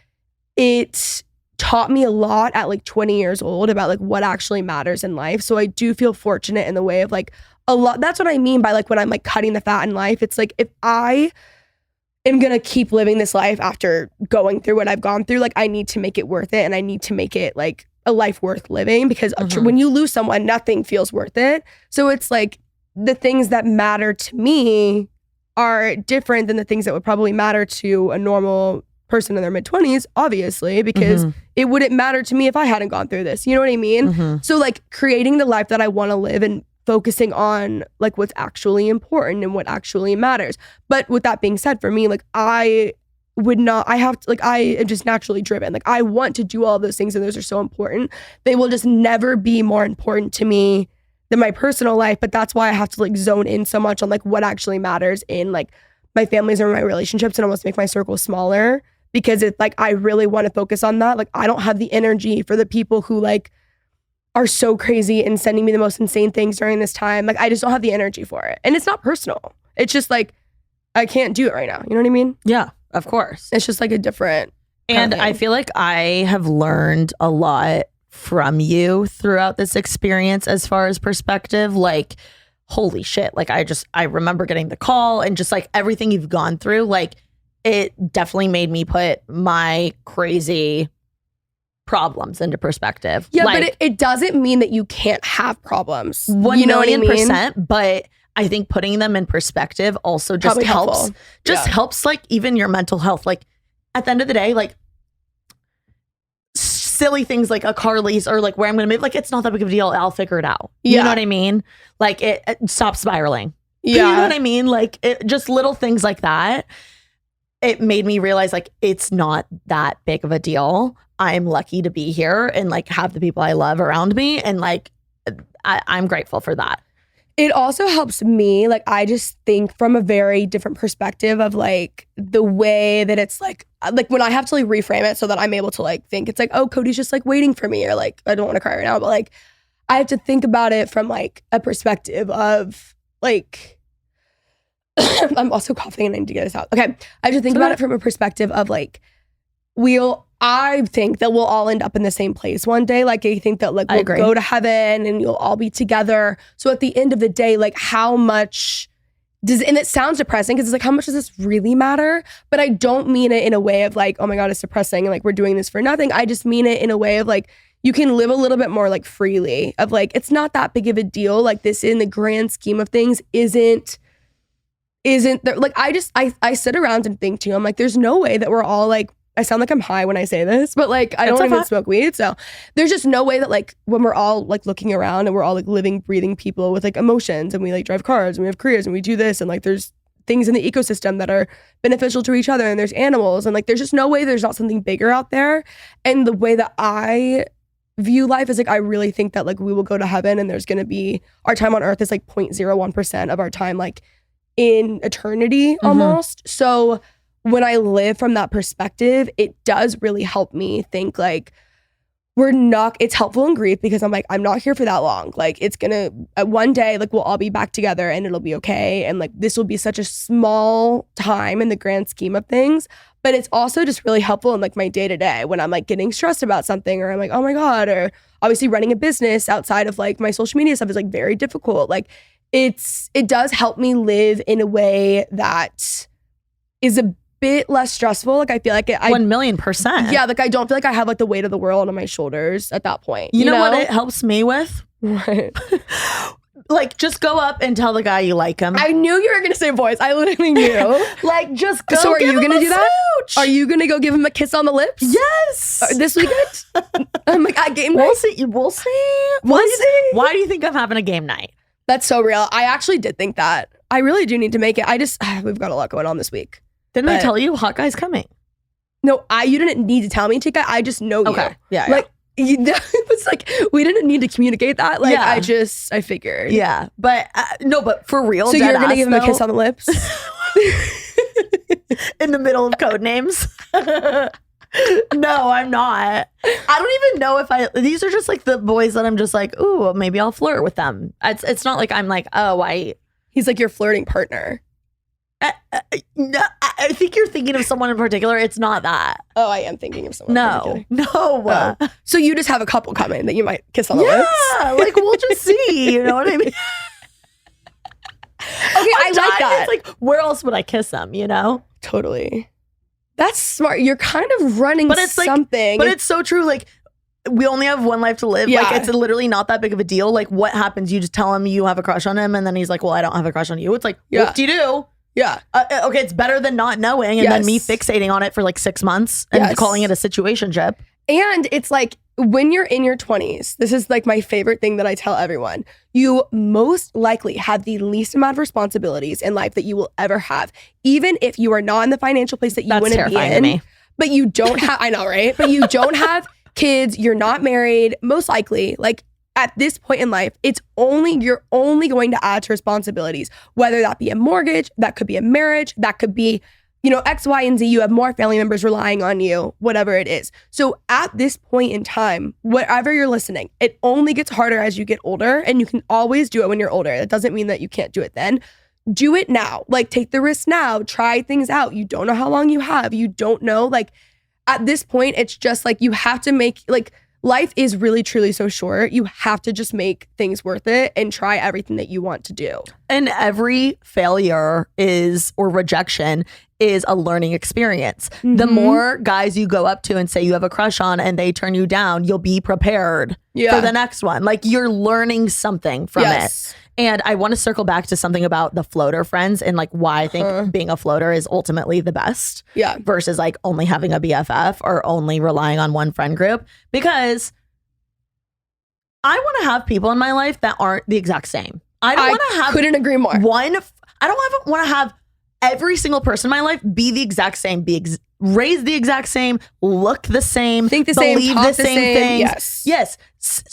[SPEAKER 1] it taught me a lot at like 20 years old about like what actually matters in life. So I do feel fortunate in the way of like a lot. That's what I mean by like when I'm like cutting the fat in life. It's like if I am gonna keep living this life after going through what I've gone through, like I need to make it worth it, and I need to make it like a life worth living, because when you lose someone, nothing feels worth it. So it's like the things that matter to me are different than the things that would probably matter to a normal person in their mid-20s, obviously, because it wouldn't matter to me if I hadn't gone through this. You know what I mean? So like creating the life that I want to live and focusing on like what's actually important and what actually matters. But with that being said, for me, like I am just naturally driven. Like I want to do all of those things, and those are so important. They will just never be more important to me than my personal life. But that's why I have to like zone in so much on like what actually matters in like my families or my relationships, and almost make my circle smaller, because it's like I really want to focus on that. Like I don't have the energy for the people who like are so crazy and sending me the most insane things during this time. Like I just don't have the energy for it. And it's not personal. It's just like, I can't do it right now. You know what I mean?
[SPEAKER 2] Yeah, of course.
[SPEAKER 1] It's just like a different.
[SPEAKER 2] And I feel like I have learned a lot from you throughout this experience as far as perspective. Like, holy shit. Like I remember getting the call and just like everything you've gone through, like it definitely made me put my crazy problems into perspective.
[SPEAKER 1] Yeah,
[SPEAKER 2] like,
[SPEAKER 1] but it doesn't mean that you can't have problems.
[SPEAKER 2] 1,000,000%.
[SPEAKER 1] You know what I mean?
[SPEAKER 2] But I think putting them in perspective also just
[SPEAKER 1] Probably
[SPEAKER 2] helps.
[SPEAKER 1] helpful.
[SPEAKER 2] Helps like even your mental health. Like at the end of the day, like silly things like a car lease or like where I'm going to move, like it's not that big of a deal. I'll figure it out. You know what I mean? Like it stops spiraling.
[SPEAKER 1] Yeah.
[SPEAKER 2] You know what I mean? Like just little things like that. It made me realize like it's not that big of a deal. I'm lucky to be here and like have the people I love around me, and like I'm grateful for that.
[SPEAKER 1] It also helps me, like I just think from a very different perspective of like the way that it's like when I have to like reframe it so that I'm able to like think it's like, oh, Cody's just like waiting for me, or like I don't want to cry right now, but like I have to think about it from like a perspective of like I'm also coughing and I need to get this out. Okay. I have to think about it from a perspective of like I think that we'll all end up in the same place one day. Like I think that like we'll go to heaven and you'll all be together. So at the end of the day, like how much and it sounds depressing because it's like, how much does this really matter? But I don't mean it in a way of like, oh my God, it's depressing and like we're doing this for nothing. I just mean it in a way of like, you can live a little bit more like freely of like, it's not that big of a deal. Like this in the grand scheme of things isn't there. Like I sit around and think too, I'm like, there's no way that we're all like, I sound like I'm high when I say this, but like I don't even smoke weed. So there's just no way that like when we're all like looking around and we're all like living, breathing people with like emotions, and we like drive cars and we have careers and we do this, and like there's things in the ecosystem that are beneficial to each other, and there's animals, and like there's just no way there's not something bigger out there. And the way that I view life as like, I really think that like we will go to heaven and there's going to be, our time on earth is like 0.01% of our time like in eternity almost. So when I live from that perspective, it does really help me think like, it's helpful in grief because I'm like, I'm not here for that long. Like it's gonna, one day, like we'll all be back together and it'll be okay. And like, this will be such a small time in the grand scheme of things. But it's also just really helpful in like my day to day when I'm like getting stressed about something or I'm like, oh my God, or obviously running a business outside of like my social media stuff is like very difficult. Like it does help me live in a way that is a bit less stressful. Like I feel like
[SPEAKER 2] 1,000,000%.
[SPEAKER 1] Yeah, like I don't feel like I have like the weight of the world on my shoulders at that point.
[SPEAKER 2] You know what it helps me with?
[SPEAKER 1] What?
[SPEAKER 2] Like just go up and tell the guy you like him.
[SPEAKER 1] I knew you were gonna say boys. I literally knew.
[SPEAKER 2] Like just go.
[SPEAKER 1] So are you gonna do that?
[SPEAKER 2] Smooch.
[SPEAKER 1] Are you gonna go give him a kiss on the lips?
[SPEAKER 2] Yes.
[SPEAKER 1] This weekend? I'm like at game night.
[SPEAKER 2] We'll see. We'll see. Why do you think I'm having a game night?
[SPEAKER 1] That's so real. I actually did think that. I really do need to make it. We've got a lot going on this week.
[SPEAKER 2] Didn't I tell you hot guy's coming?
[SPEAKER 1] No, you didn't need to tell me, Tika. I just know you.
[SPEAKER 2] Okay. Yeah.
[SPEAKER 1] Like it was like we didn't need to communicate that. Like I figured.
[SPEAKER 2] Yeah, but no, but for real.
[SPEAKER 1] So you're gonna give him a kiss on the lips
[SPEAKER 2] in the middle of code names? No, I'm not. I don't even know these are just like the boys that I'm just like, ooh, maybe I'll flirt with them. It's not like I'm like, oh,
[SPEAKER 1] he's like your flirting partner.
[SPEAKER 2] No, I think you're thinking of someone in particular. It's not that.
[SPEAKER 1] Oh, I am thinking of someone.
[SPEAKER 2] No.
[SPEAKER 1] Oh. So you just have a couple coming that you might kiss on the lips?
[SPEAKER 2] Yeah, like we'll just see. You know what I mean?
[SPEAKER 1] Okay, I like that.
[SPEAKER 2] It's like, where else would I kiss them? You know?
[SPEAKER 1] Totally. That's smart. You're kind of running something.
[SPEAKER 2] But it's so true. Like, we only have one life to live.
[SPEAKER 1] Yeah.
[SPEAKER 2] Like, it's literally not that big of a deal. Like, what happens? You just tell him you have a crush on him, and then he's like, well, I don't have a crush on you. It's like, what do you do?
[SPEAKER 1] Yeah.
[SPEAKER 2] Okay, it's better than not knowing and then me fixating on it for like 6 months and calling it a situationship.
[SPEAKER 1] And it's like, when you're in your 20s, this is like my favorite thing that I tell everyone. You most likely have the least amount of responsibilities in life that you will ever have. Even if you are not in the financial place that you want to be in. To me. But you don't have, I know, right? But you don't have kids, you're not married, most likely. Like, at this point in life, you're only going to add to responsibilities, whether that be a mortgage, that could be a marriage, that could be, X, Y, and Z. You have more family members relying on you, whatever it is. So at this point in time, whatever you're listening, it only gets harder as you get older, and you can always do it when you're older. That doesn't mean that you can't do it then. Do it now. Like, take the risk now. Try things out. You don't know how long you have. You don't know. Like, at this point, it's just like you have to make, like, life is really, truly so short. You have to just make things worth it and try everything that you want to do.
[SPEAKER 2] And every failure or rejection is a learning experience. Mm-hmm. The more guys you go up to and say you have a crush on and they turn you down, you'll be prepared for the next one. Like, you're learning something from it. And I want to circle back to something about the floater friends and like why I think being a floater is ultimately the best versus like only having a BFF or only relying on one friend group. Because I want to have people in my life that aren't the exact same.
[SPEAKER 1] Couldn't agree more.
[SPEAKER 2] I don't want to have every single person in my life be the exact same, raised the exact same, look the same,
[SPEAKER 1] think the same,
[SPEAKER 2] believe
[SPEAKER 1] talk
[SPEAKER 2] the same
[SPEAKER 1] things.
[SPEAKER 2] Yes.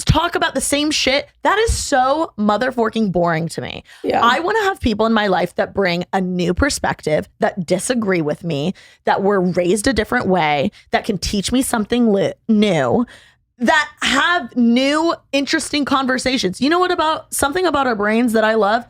[SPEAKER 2] Talk about the same shit. That is so motherfucking boring to me. Yeah. I want to have people in my life that bring a new perspective, that disagree with me, that were raised a different way, that can teach me something new, that have new, interesting conversations. You know what about something about our brains that I love?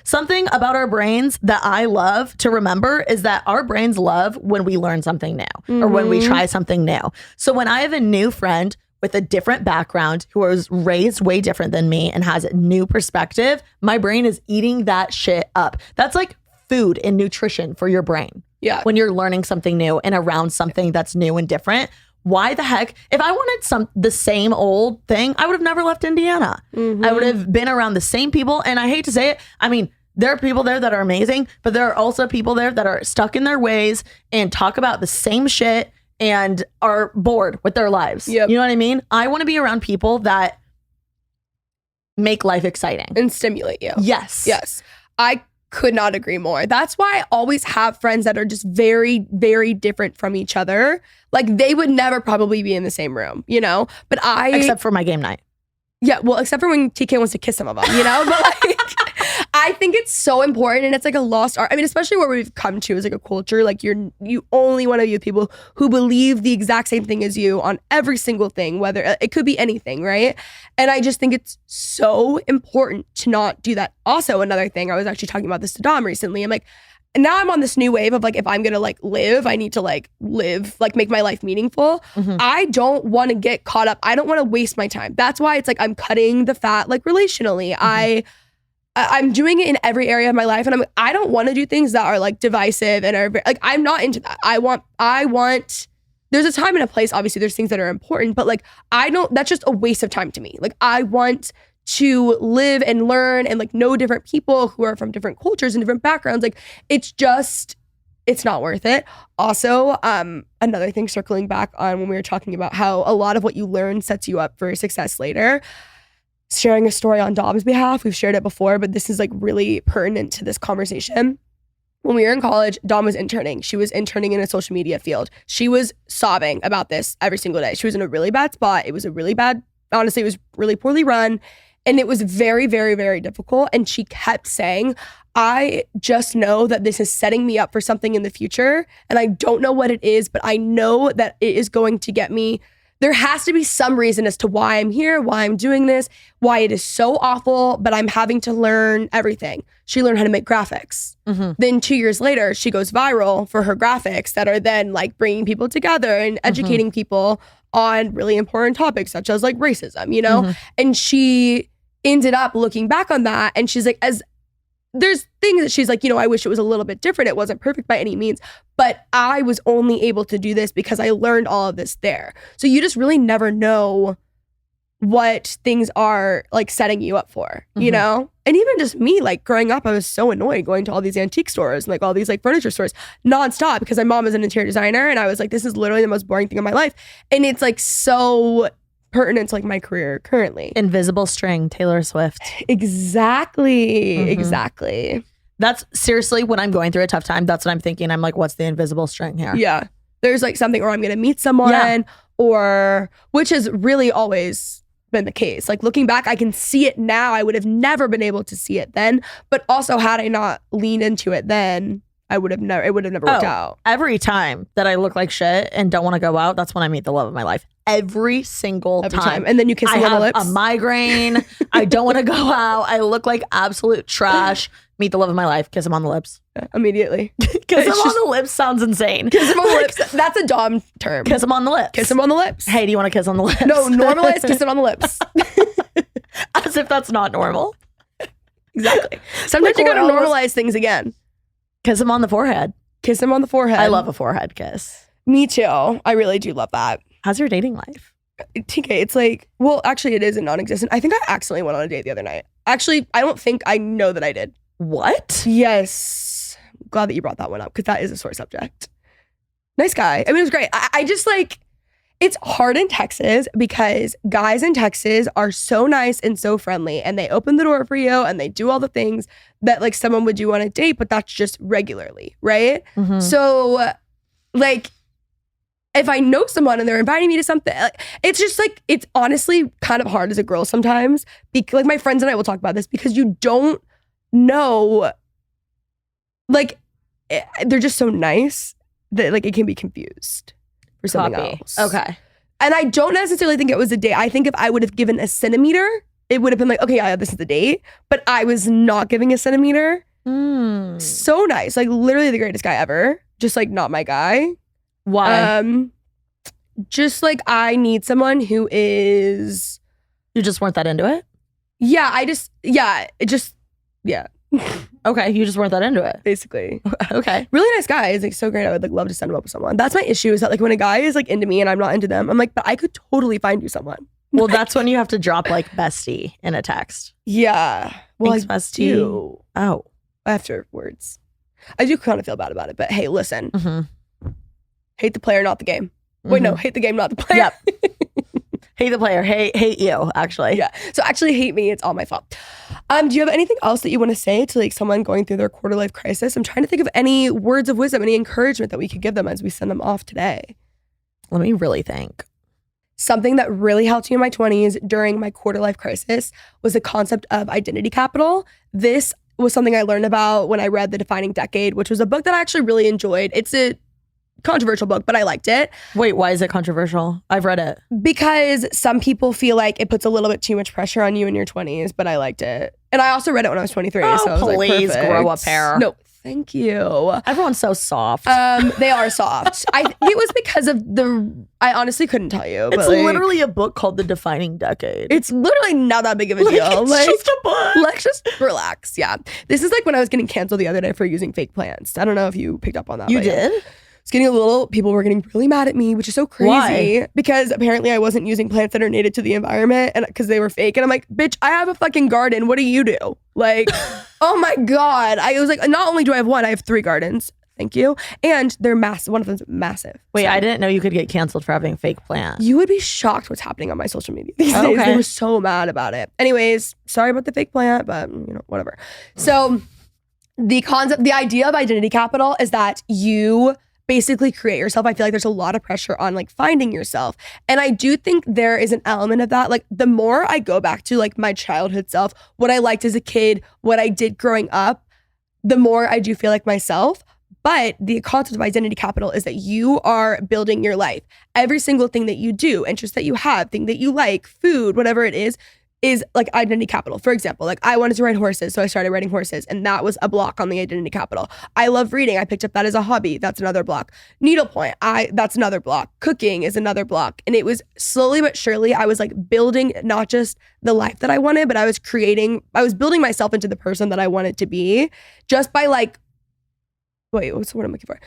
[SPEAKER 2] Something about our brains that I love to remember is that our brains love when we learn something new or when we try something new. So when I have a new friend with a different background who was raised way different than me and has a new perspective, my brain is eating that shit up. That's like food and nutrition for your brain.
[SPEAKER 1] Yeah.
[SPEAKER 2] When you're learning something new and around something that's new and different. Why the heck? If I wanted the same old thing, I would have never left Indiana. Mm-hmm. I would have been around the same people. And I hate to say it, I mean, there are people there that are amazing, but there are also people there that are stuck in their ways and talk about the same shit and are bored with their lives. Yep. You know what I mean? I want to be around people that make life exciting
[SPEAKER 1] and stimulate you.
[SPEAKER 2] Yes.
[SPEAKER 1] Yes. I could not agree more. That's why I always have friends that are just very, very different from each other. Like they would never probably be in the same room, you know? But
[SPEAKER 2] except for my game night.
[SPEAKER 1] Yeah, well, except for when TK wants to kiss some of them, you know? But like, I think it's so important, and it's like a lost art. I mean, especially where we've come to as like a culture, like you only want to be with people who believe the exact same thing as you on every single thing, whether it could be anything, right? And I just think it's so important to not do that. Also, another thing, I was actually talking about this to Dom recently. I'm like, and now I'm on this new wave of like, if I'm gonna like live, I need to like live, like make my life meaningful. I don't want to get caught up. I don't want to waste my time. That's why it's like I'm cutting the fat like relationally. I'm doing it in every area of my life, and I don't want to do things that are like divisive and are like, I'm not into that. I want. There's a time and a place. Obviously, there's things that are important, but like that's just a waste of time to me. Like I want to live and learn and like know different people who are from different cultures and different backgrounds. Like it's not worth it. Also, another thing, circling back on when we were talking about how a lot of what you learn sets you up for success later. Sharing a story on Dom's behalf, we've shared it before, but this is like really pertinent to this conversation. When we were in college, Dom was interning. She was interning in a social media field. She was sobbing about this every single day. She was in a really bad spot. It was honestly, it was really poorly run. And it was very, very, very difficult. And she kept saying, I just know that this is setting me up for something in the future. And I don't know what it is, but I know that it is going to get me. There has to be some reason as to why I'm here, why I'm doing this, why it is so awful, but I'm having to learn everything. She learned how to make graphics. Then 2 years later, she goes viral for her graphics that are then like bringing people together and educating people on really important topics such as like racism, you know? And she ended up looking back on that, and she's like, there's things that she's like, you know, I wish it was a little bit different. It wasn't perfect by any means, but I was only able to do this because I learned all of this there. So you just really never know what things are like setting you up for, you know? And even just me, like growing up, I was so annoyed going to all these antique stores and like all these like furniture stores nonstop because my mom is an interior designer, and I was like, this is literally the most boring thing in my life. And it's like so pertinent to like my career currently.
[SPEAKER 2] Invisible string, Taylor Swift.
[SPEAKER 1] Exactly.
[SPEAKER 2] That's seriously when I'm going through a tough time, that's what I'm thinking. I'm like, what's the invisible string here?
[SPEAKER 1] Yeah. There's like something, or I'm going to meet someone, or which has really always been the case. Like looking back, I can see it now. I would have never been able to see it then. But also, had I not leaned into it then, it would have never worked out.
[SPEAKER 2] Every time that I look like shit and don't want to go out, that's when I meet the love of my life. Every single time.
[SPEAKER 1] And then you kiss them on the lips.
[SPEAKER 2] I have a migraine. I don't want to go out. I look like absolute trash. Meet the love of my life. Kiss him on the lips.
[SPEAKER 1] Immediately.
[SPEAKER 2] Kiss him on the lips sounds insane.
[SPEAKER 1] Kiss him on the lips. That's a Dom term.
[SPEAKER 2] Kiss him on the lips.
[SPEAKER 1] Kiss him on the lips.
[SPEAKER 2] Hey, do you want to kiss on the lips?
[SPEAKER 1] No, normalize kissing on the lips.
[SPEAKER 2] As if that's not normal.
[SPEAKER 1] Exactly. Sometimes you gotta normalize things again.
[SPEAKER 2] Kiss him on the forehead.
[SPEAKER 1] Kiss him on the forehead.
[SPEAKER 2] I love a forehead kiss.
[SPEAKER 1] Me too. I really do love that.
[SPEAKER 2] How's your dating life?
[SPEAKER 1] TK, it's like, well, actually it isn't non-existent. I think I accidentally went on a date the other night. Actually, I don't think I know that I did.
[SPEAKER 2] What?
[SPEAKER 1] Yes. Glad that you brought that one up because that is a sore subject. Nice guy. I mean, it was great. I just like, it's hard in Texas because guys in Texas are so nice and so friendly, and they open the door for you and they do all the things that like someone would do on a date, but that's just regularly, right? So like, if I know someone and they're inviting me to something, like, it's just like, it's honestly kind of hard as a girl sometimes. Like my friends and I will talk about this because you don't know, like they're just so nice that like it can be confused for something else.
[SPEAKER 2] Okay.
[SPEAKER 1] And I don't necessarily think it was a date. I think if I would have given a centimeter, it would have been like, okay, yeah, this is the date. But I was not giving a centimeter. So nice. Like literally the greatest guy ever. Just like not my guy.
[SPEAKER 2] Why?
[SPEAKER 1] Just like I need someone who is.
[SPEAKER 2] You just weren't that into it?
[SPEAKER 1] Yeah,
[SPEAKER 2] Okay, you just weren't that into it.
[SPEAKER 1] Basically.
[SPEAKER 2] Okay.
[SPEAKER 1] Really nice guy. He's like so great. I would like love to send him up with someone. That's my issue, is that like when a guy is like into me and I'm not into them, I'm like, but I could totally find you someone.
[SPEAKER 2] Well, that's when you have to drop like bestie in a text.
[SPEAKER 1] Yeah. Well,
[SPEAKER 2] thanks, bestie.
[SPEAKER 1] Do.
[SPEAKER 2] Oh.
[SPEAKER 1] Afterwards. I do kind of feel bad about it, but hey, listen. Hate the player, not the game. Wait, no, hate the game, not the player.
[SPEAKER 2] Yep. Hate the player, hate you, actually.
[SPEAKER 1] Yeah. So actually hate me, it's all my fault. Do you have anything else that you want to say to like someone going through their quarter life crisis? I'm trying to think of any words of wisdom, any encouragement that we could give them as we send them off today.
[SPEAKER 2] Let me really think.
[SPEAKER 1] Something that really helped me in my 20s during my quarter life crisis was the concept of identity capital. This was something I learned about when I read The Defining Decade, which was a book that I actually really enjoyed. It's a controversial book, but I liked it.
[SPEAKER 2] Wait, why is it controversial? I've read it.
[SPEAKER 1] Because some people feel like it puts a little bit too much pressure on you in your 20s, but I liked it. And I also read it when I was 23.
[SPEAKER 2] Oh,
[SPEAKER 1] so I was
[SPEAKER 2] please
[SPEAKER 1] like,
[SPEAKER 2] grow a pair.
[SPEAKER 1] No, thank you.
[SPEAKER 2] Everyone's so soft.
[SPEAKER 1] They are soft. I think it was because of I honestly couldn't tell you.
[SPEAKER 2] It's literally a book called The Defining Decade.
[SPEAKER 1] It's literally not that big of a deal.
[SPEAKER 2] It's just a book.
[SPEAKER 1] Let's just relax. Yeah. This is like when I was getting canceled the other day for using fake plants. I don't know if you picked up on that.
[SPEAKER 2] You did?
[SPEAKER 1] Yeah. People were getting really mad at me, which is so crazy. Why? Because apparently I wasn't using plants that are native to the environment and because they were fake. And I'm like, bitch, I have a fucking garden. What do you do? Like, oh my God. I was like, not only do I have one, I have 3 gardens. Thank you. And they're massive. One of them's massive.
[SPEAKER 2] Wait, I didn't know you could get canceled for having fake plants.
[SPEAKER 1] You would be shocked what's happening on my social media these days. They were so mad about it. Anyways, sorry about the fake plant, but whatever. So the idea of identity capital is that you basically create yourself. I feel like there's a lot of pressure on like finding yourself. And I do think there is an element of that. Like the more I go back to like my childhood self, what I liked as a kid, what I did growing up, the more I do feel like myself. But the concept of identity capital is that you are building your life. Every single thing that you do, interest that you have, thing that you like, food, whatever it is like identity capital. For example, like I wanted to ride horses, so I started riding horses, and that was a block on the identity capital. I love reading. I picked up that as a hobby. That's another block. Needlepoint, that's another block. Cooking is another block. And it was slowly but surely, I was like building not just the life that I wanted, but I was building myself into the person that I wanted to be just by like, wait, what's the word I'm looking for?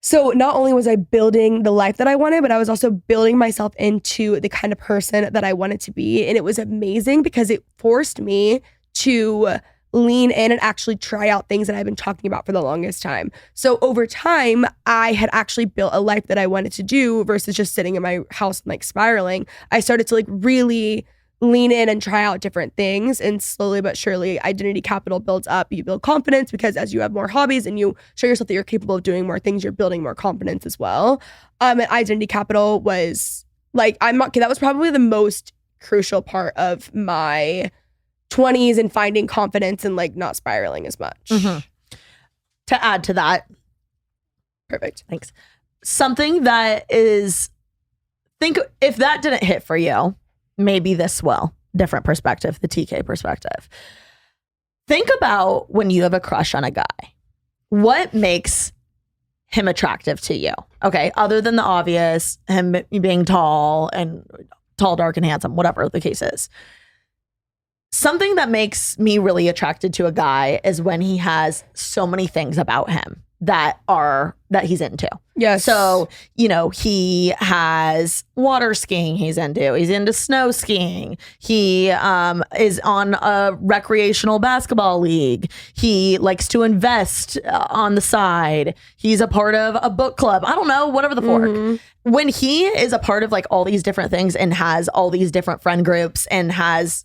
[SPEAKER 1] So not only was I building the life that I wanted, but I was also building myself into the kind of person that I wanted to be. And it was amazing because it forced me to lean in and actually try out things that I've been talking about for the longest time. So over time, I had actually built a life that I wanted to do versus just sitting in my house and like spiraling. I started to like really lean in and try out different things, and slowly but surely identity capital builds up. You build confidence because as you have more hobbies and you show yourself that you're capable of doing more things, you're building more confidence as well. And identity capital was like, that was probably the most crucial part of my 20s and finding confidence and like not spiraling as much.
[SPEAKER 2] Mm-hmm. To add to that.
[SPEAKER 1] Perfect.
[SPEAKER 2] Thanks. Something that is, think if that didn't hit for you, maybe this will. Different perspective, the TK perspective. Think about when you have a crush on a guy. What makes him attractive to you? Okay, other than the obvious, him being tall, dark, and handsome, whatever the case is. Something that makes me really attracted to a guy is when he has so many things about him that he's into.
[SPEAKER 1] Yes.
[SPEAKER 2] So, he has water skiing he's into snow skiing. He is on a recreational basketball league. He likes to invest on the side. He's a part of a book club. I don't know, whatever the fork. Mm-hmm. When he is a part of like all these different things and has all these different friend groups and has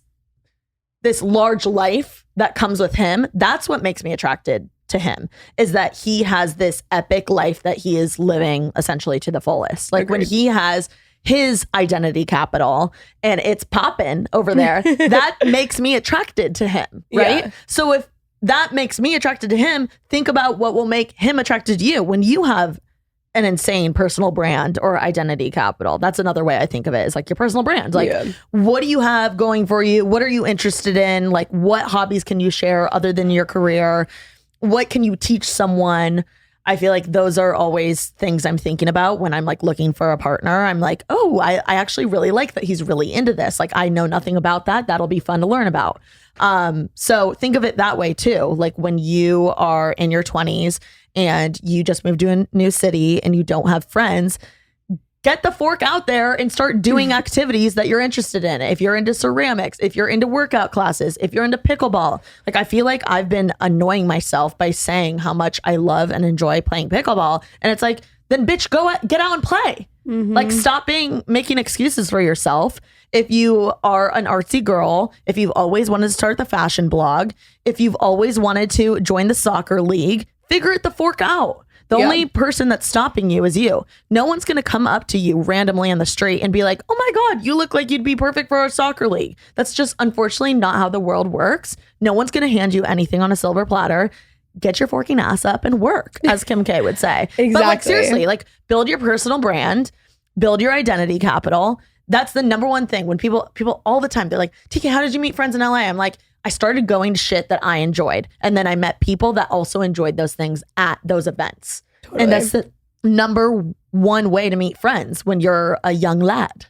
[SPEAKER 2] this large life that comes with him, that's what makes me attracted to him, is that he has this epic life that he is living essentially to the fullest. Like when he has his identity capital and it's popping over there, that makes me attracted to him, right? Yeah. So if that makes me attracted to him, think about what will make him attracted to you when you have an insane personal brand or identity capital. That's another way I think of it, is like your personal brand. Like, what do you have going for you? What are you interested in? Like, what hobbies can you share other than your career? What can you teach someone? I feel like those are always things I'm thinking about when I'm like looking for a partner. I'm like, oh, I actually really like that he's really into this. Like, I know nothing about that. That'll be fun to learn about. So think of it that way too. Like when you are in your 20s and you just moved to a new city and you don't have friends, get the fork out there and start doing activities that you're interested in. If you're into ceramics, if you're into workout classes, if you're into pickleball. Like, I feel like I've been annoying myself by saying how much I love and enjoy playing pickleball. And it's like, then bitch, get out and play. Like, stop making excuses for yourself. If you are an artsy girl, if you've always wanted to start the fashion blog, if you've always wanted to join the soccer league, figure it the fork out. The only person that's stopping you is you. No one's going to come up to you randomly on the street and be like, oh my God, you look like you'd be perfect for a soccer league. That's just unfortunately not how the world works. No one's going to hand you anything on a silver platter. Get your forking ass up and work, as Kim K would say.
[SPEAKER 1] Exactly.
[SPEAKER 2] But like, seriously, like, build your personal brand, build your identity capital. That's the number one thing. When people all the time, they're like, TK, how did you meet friends in LA? I'm like, I started going to shit that I enjoyed. And then I met people that also enjoyed those things at those events. Totally. And that's the number one way to meet friends when you're a young lad.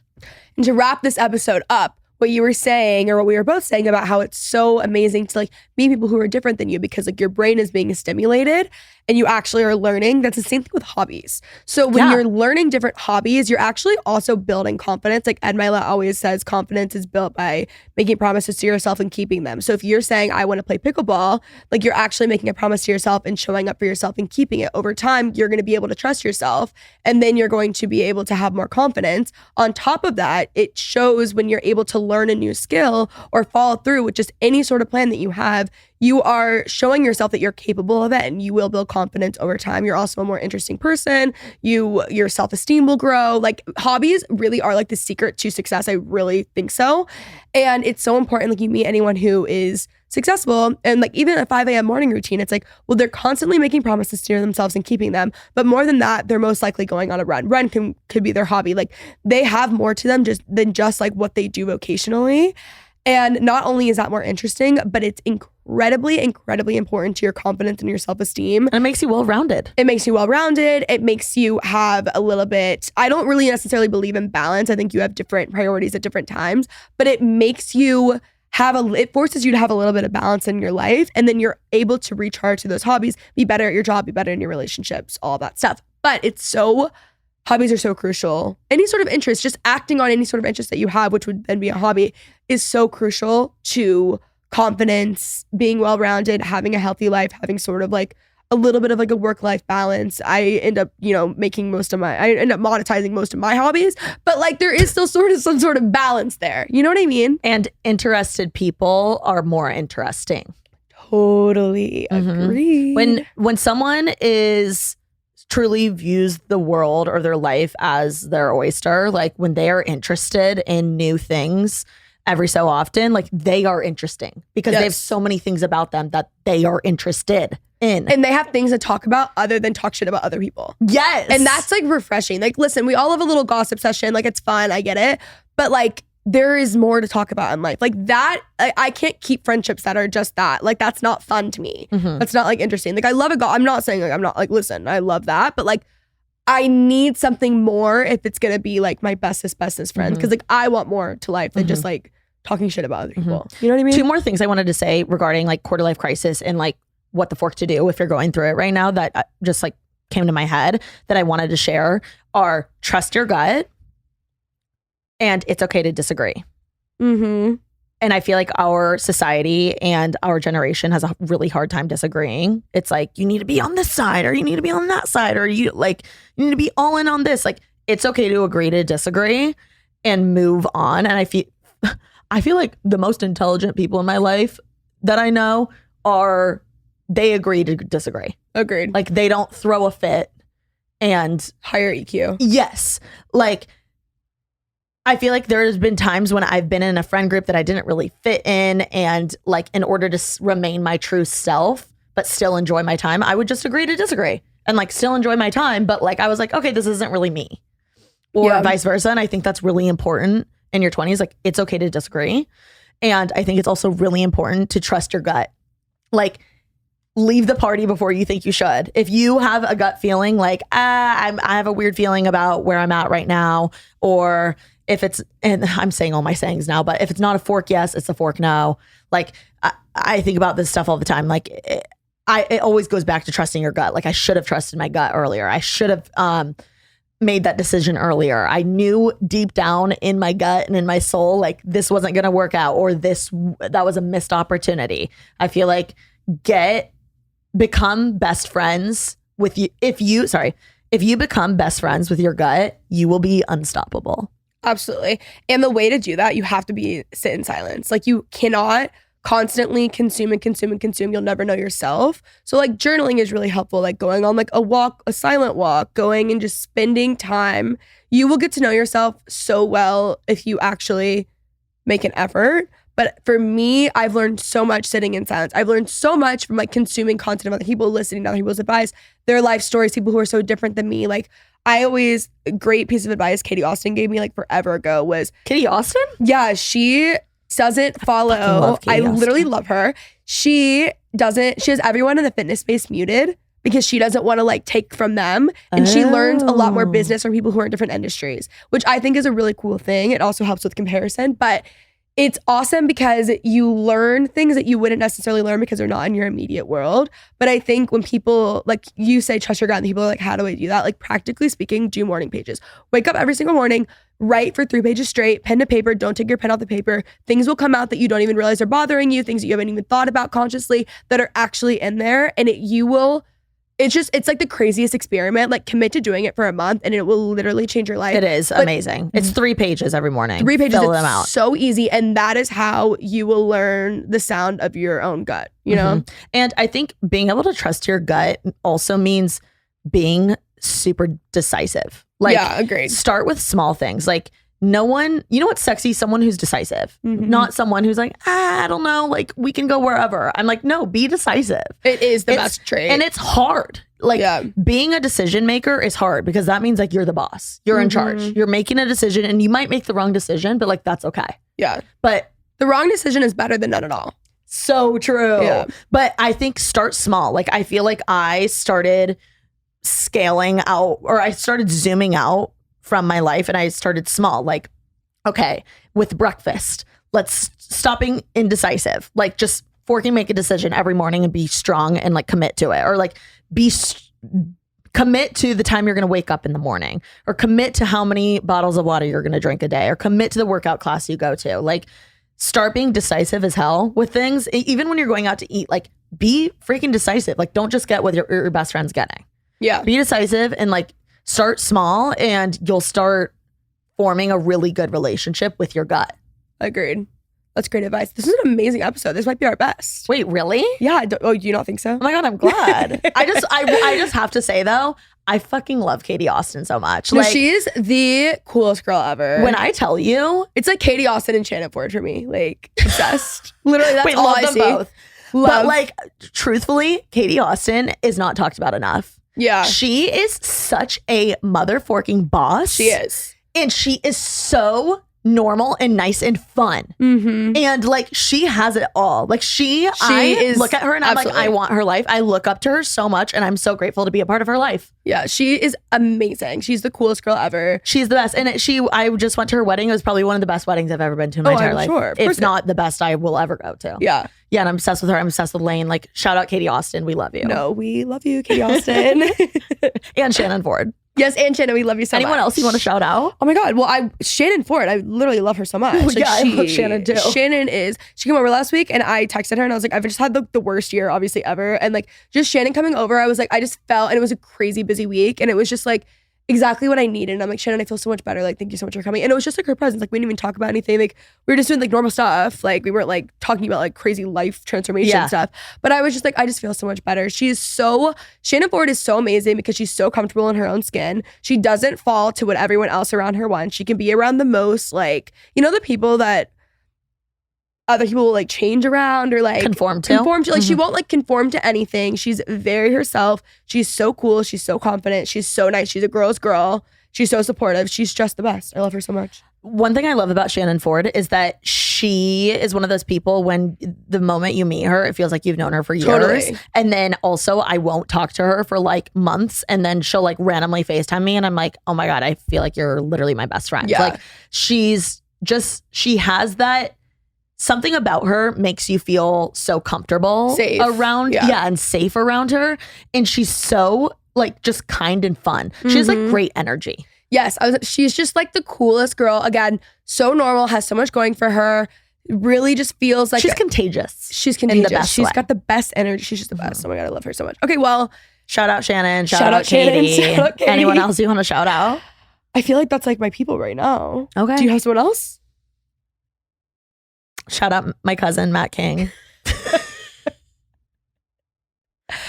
[SPEAKER 1] And to wrap this episode up, what you were saying, or what we were both saying about how it's so amazing to like meet people who are different than you, because like your brain is being stimulated and you actually are learning. That's the same thing with hobbies. So when you're learning different hobbies, you're actually also building confidence. Like Ed Mylett always says, confidence is built by making promises to yourself and keeping them. So if you're saying, I want to play pickleball, like you're actually making a promise to yourself and showing up for yourself and keeping it. Over time, you're going to be able to trust yourself, and then you're going to be able to have more confidence. On top of that, it shows when you're able to learn a new skill or follow through with just any sort of plan that you have, you are showing yourself that you're capable of it, and you will build confidence over time. You're also a more interesting person. Your self-esteem will grow. Like, hobbies really are like the secret to success. I really think so. And it's so important. Like, you meet anyone who is successful, and like even a 5 a.m. morning routine, it's like, well, they're constantly making promises to themselves and keeping them. But more than that, they're most likely going on a run. Run could be their hobby. Like, they have more to them than just like what they do vocationally. And not only is that more interesting, but it's incredibly important to your confidence and your self-esteem.
[SPEAKER 2] And it makes you well-rounded.
[SPEAKER 1] It makes you well-rounded. It makes you have a little bit, I don't really necessarily believe in balance. I think you have different priorities at different times, but it makes you it forces you to have a little bit of balance in your life. And then you're able to recharge to those hobbies, be better at your job, be better in your relationships, all that stuff. But hobbies are so crucial. Any sort of interest, just acting on any sort of interest that you have, which would then be a hobby, is so crucial to confidence, being well-rounded, having a healthy life, having sort of like a little bit of like a work-life balance. I end up, monetizing most of my hobbies, but like there is still sort of some sort of balance there. You know what I mean?
[SPEAKER 2] And interested people are more interesting.
[SPEAKER 1] Totally agree.
[SPEAKER 2] When someone truly views the world or their life as their oyster, like when they are interested in new things every so often, like they are interesting because they have so many things about them that they are interested in.
[SPEAKER 1] And they have things to talk about other than talk shit about other people.
[SPEAKER 2] Yes.
[SPEAKER 1] And that's like refreshing. Like, listen, we all have a little gossip session. Like, it's fun. I get it. But like, there is more to talk about in life. Like that, I can't keep friendships that are just that. Like, that's not fun to me. That's not like interesting. Like, I love I'm not saying like, I'm not like, listen, I love that. But like, I need something more if it's going to be like my bestest friends. Cause like, I want more to life than just like talking shit about other people. You know what I mean?
[SPEAKER 2] 2 more things I wanted to say regarding like quarter life crisis and like what the fork to do if you're going through it right now that just like came to my head that I wanted to share are trust your gut. And it's okay to disagree. And I feel like our society and our generation has a really hard time disagreeing. It's like, you need to be on this side or you need to be on that side or you need to be all in on this. Like, it's okay to agree to disagree and move on. And I feel like the most intelligent people in my life that I know they agree to disagree.
[SPEAKER 1] Agreed.
[SPEAKER 2] Like, they don't throw a fit and
[SPEAKER 1] higher EQ.
[SPEAKER 2] Yes. Like, I feel like there's been times when I've been in a friend group that I didn't really fit in, and like in order to remain my true self but still enjoy my time, I would just agree to disagree and like still enjoy my time, but like I was like, okay, this isn't really me, or vice versa. And I think that's really important in your 20s. Like, it's okay to disagree. And I think it's also really important to trust your gut. Like, leave the party before you think you should. If you have a gut feeling like, I have a weird feeling about where I'm at right now, or if it's, and I'm saying all my sayings now, but if it's not a fork yes, it's a fork no. Like, I think about this stuff all the time. Like, it always goes back to trusting your gut. Like, I should have trusted my gut earlier. I should have made that decision earlier. I knew deep down in my gut and in my soul, like, this wasn't going to work out, or that was a missed opportunity. I feel like become best friends with you. If if you become best friends with your gut, you will be unstoppable.
[SPEAKER 1] Absolutely. And the way to do that, you have to sit in silence. Like you cannot constantly consume and consume and consume. You'll never know yourself. So like journaling is really helpful. Like going on like a walk, a silent walk, going and just spending time. You will get to know yourself so well if you actually make an effort. But for me, I've learned so much sitting in silence. I've learned so much from like consuming content of other people, listening to other people's advice, their life stories, people who are so different than me. Like a great piece of advice Katie Austin gave me like forever ago was
[SPEAKER 2] Katie Austin?
[SPEAKER 1] Yeah, she doesn't follow. I literally love her. She has everyone in the fitness space muted because she doesn't want to like take from them. And she learns a lot more business from people who are in different industries, which I think is a really cool thing. It also helps with comparison, but it's awesome because you learn things that you wouldn't necessarily learn because they're not in your immediate world. But I think when people, like you say, trust your gut, and people are like, how do I do that? Like practically speaking, do morning pages. Wake up every single morning, write for 3 pages straight, pen to paper, don't take your pen off the paper. Things will come out that you don't even realize are bothering you, things that you haven't even thought about consciously that are actually in there. And it's like the craziest experiment. Like commit to doing it for a month and it will literally change your life.
[SPEAKER 2] It is amazing. It's 3 pages every morning.
[SPEAKER 1] 3 pages.
[SPEAKER 2] Fill them out.
[SPEAKER 1] So easy. And that is how you will learn the sound of your own gut, you know?
[SPEAKER 2] And I think being able to trust your gut also means being super decisive. Like,
[SPEAKER 1] yeah, agreed.
[SPEAKER 2] Start with small things. Like you know what's sexy? Someone who's decisive, not someone who's like, I don't know, like we can go wherever. I'm like, no, be decisive.
[SPEAKER 1] It is the best trait.
[SPEAKER 2] And it's hard. Like being a decision maker is hard because that means like you're the boss. You're in charge. You're making a decision and you might make the wrong decision, but like that's okay.
[SPEAKER 1] Yeah.
[SPEAKER 2] But
[SPEAKER 1] the wrong decision is better than none at all.
[SPEAKER 2] So true.
[SPEAKER 1] Yeah.
[SPEAKER 2] But I think start small. Like I feel like I started scaling out or I started zooming out from my life and I started small. Like, okay, with breakfast, let's stop being indecisive. Like just make a decision every morning and be strong and like commit to it, or like commit to the time you're going to wake up in the morning, or commit to how many bottles of water you're going to drink a day, or commit to the workout class you go to. Like start being decisive as hell with things. Even when you're going out to eat, like be freaking decisive. Like don't just get what your best friend's getting.
[SPEAKER 1] Yeah.
[SPEAKER 2] Be decisive and like start small and you'll start forming a really good relationship with your gut.
[SPEAKER 1] Agreed. That's great advice. This is an amazing episode. This might be our best.
[SPEAKER 2] Wait, really?
[SPEAKER 1] Yeah. Do you not think so?
[SPEAKER 2] Oh my God, I'm glad. I just have to say though, I fucking love Katie Austin so much.
[SPEAKER 1] No,
[SPEAKER 2] like,
[SPEAKER 1] she's the coolest girl ever.
[SPEAKER 2] When I tell you,
[SPEAKER 1] it's like Katie Austin and Shannon Ford for me. Like obsessed. Literally, that's all I see.
[SPEAKER 2] Both. But like, truthfully, Katie Austin is not talked about enough.
[SPEAKER 1] Yeah.
[SPEAKER 2] She is such a motherfucking boss.
[SPEAKER 1] She is.
[SPEAKER 2] And she is so normal and nice and fun. And like she has it all. Like I look at her and I'm like, I want her life. I look up to her so much and I'm so grateful to be a part of her life.
[SPEAKER 1] Yeah, she is amazing. She's the coolest girl ever.
[SPEAKER 2] She's the best. And I just went to her wedding. It was probably one of the best weddings I've ever been to in my entire life.
[SPEAKER 1] Sure.
[SPEAKER 2] If not the best I will ever go to.
[SPEAKER 1] Yeah.
[SPEAKER 2] Yeah, and I'm obsessed with her. I'm obsessed with Lane. Like, shout out Katie Austin. We love you.
[SPEAKER 1] No, we love you, Katie Austin.
[SPEAKER 2] And Shannon Ford.
[SPEAKER 1] Yes, and Shannon, we love you so much.
[SPEAKER 2] Anyone else you want to shout out?
[SPEAKER 1] Oh my God. Well, Shannon Ford, I literally love her so much. Like
[SPEAKER 2] yeah, I love Shannon too.
[SPEAKER 1] She came over last week and I texted her and I was like, I've just had the worst year obviously ever. And like just Shannon coming over, I was like, I just felt, and it was a crazy busy week and it was just like exactly what I needed. And I'm like, Shannon, I feel so much better. Like, thank you so much for coming. And it was just like her presence. Like we didn't even talk about anything. Like we were just doing like normal stuff. Like we weren't like talking about like crazy life transformation stuff. But I was just like, I just feel so much better. Shannon Ford is so amazing because she's so comfortable in her own skin. She doesn't fall to what everyone else around her wants. She can be around the most like, you know, the people that other people will like change around or like
[SPEAKER 2] conform to.
[SPEAKER 1] Like she won't like conform to anything. She's very herself. She's so cool. She's so confident. She's so nice. She's a girl's girl. She's so supportive. She's just the best. I love her so much.
[SPEAKER 2] One thing I love about Shannon Ford is that she is one of those people when the moment you meet her, it feels like you've known her for years.
[SPEAKER 1] Totally.
[SPEAKER 2] And then also I won't talk to her for like months and then she'll like randomly FaceTime me and I'm like, oh my God, I feel like you're literally my best friend.
[SPEAKER 1] Yeah.
[SPEAKER 2] Like she has that. Something about her makes you feel so comfortable around, and safe around her. And she's so like just kind and fun. She has like great energy.
[SPEAKER 1] Yes, she's just like the coolest girl. Again, so normal, has so much going for her. Really just feels like
[SPEAKER 2] she's contagious.
[SPEAKER 1] She's contagious.
[SPEAKER 2] In the best
[SPEAKER 1] She's
[SPEAKER 2] way.
[SPEAKER 1] got the best energy. She's just the best. Oh my God, I love her so much. Okay, well,
[SPEAKER 2] Shout out Shannon. Shout out Katie.
[SPEAKER 1] Shout out Katie.
[SPEAKER 2] Anyone else you want to shout out?
[SPEAKER 1] I feel like that's like my people right now.
[SPEAKER 2] Okay.
[SPEAKER 1] Do you have someone else?
[SPEAKER 2] Shout out my cousin, Matt King.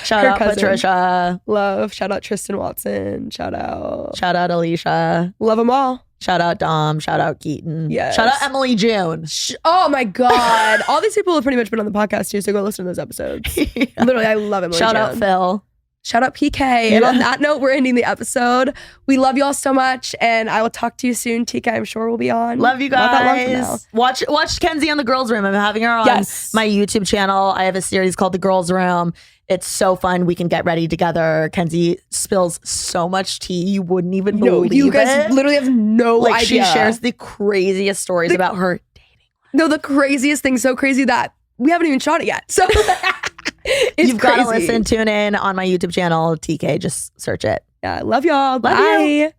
[SPEAKER 2] Shout
[SPEAKER 1] Her
[SPEAKER 2] out
[SPEAKER 1] cousin.
[SPEAKER 2] Patricia.
[SPEAKER 1] Love. Shout out Tristan Watson. Shout out
[SPEAKER 2] Alicia.
[SPEAKER 1] Love them all.
[SPEAKER 2] Shout out Dom. Shout out Keaton.
[SPEAKER 1] Yes.
[SPEAKER 2] Shout out Emily June.
[SPEAKER 1] Oh my God. All these people have pretty much been on the podcast too, so go listen to those episodes.
[SPEAKER 2] Yeah.
[SPEAKER 1] Literally, I love Emily
[SPEAKER 2] Shout
[SPEAKER 1] June.
[SPEAKER 2] out Phil.
[SPEAKER 1] Shout out PK. And on that note, we're ending the episode. We love y'all so much, and I will talk to you soon. TK, I'm sure, will be on.
[SPEAKER 2] Love you
[SPEAKER 1] Not that long from
[SPEAKER 2] guys. Watch Kenzie on the Girls Room. I'm having her on my YouTube channel. I have a series called The Girls Room. It's so fun. We can get ready together. Kenzie spills so much tea. You wouldn't even believe
[SPEAKER 1] you guys
[SPEAKER 2] it.
[SPEAKER 1] literally have no idea.
[SPEAKER 2] She shares the craziest stories about her dating.
[SPEAKER 1] No, the craziest thing. So crazy that we haven't even shot it yet. So
[SPEAKER 2] you've got to listen. Tune in on my YouTube channel, TK. Just search it.
[SPEAKER 1] Yeah, love y'all.
[SPEAKER 2] Love
[SPEAKER 1] Bye.
[SPEAKER 2] you.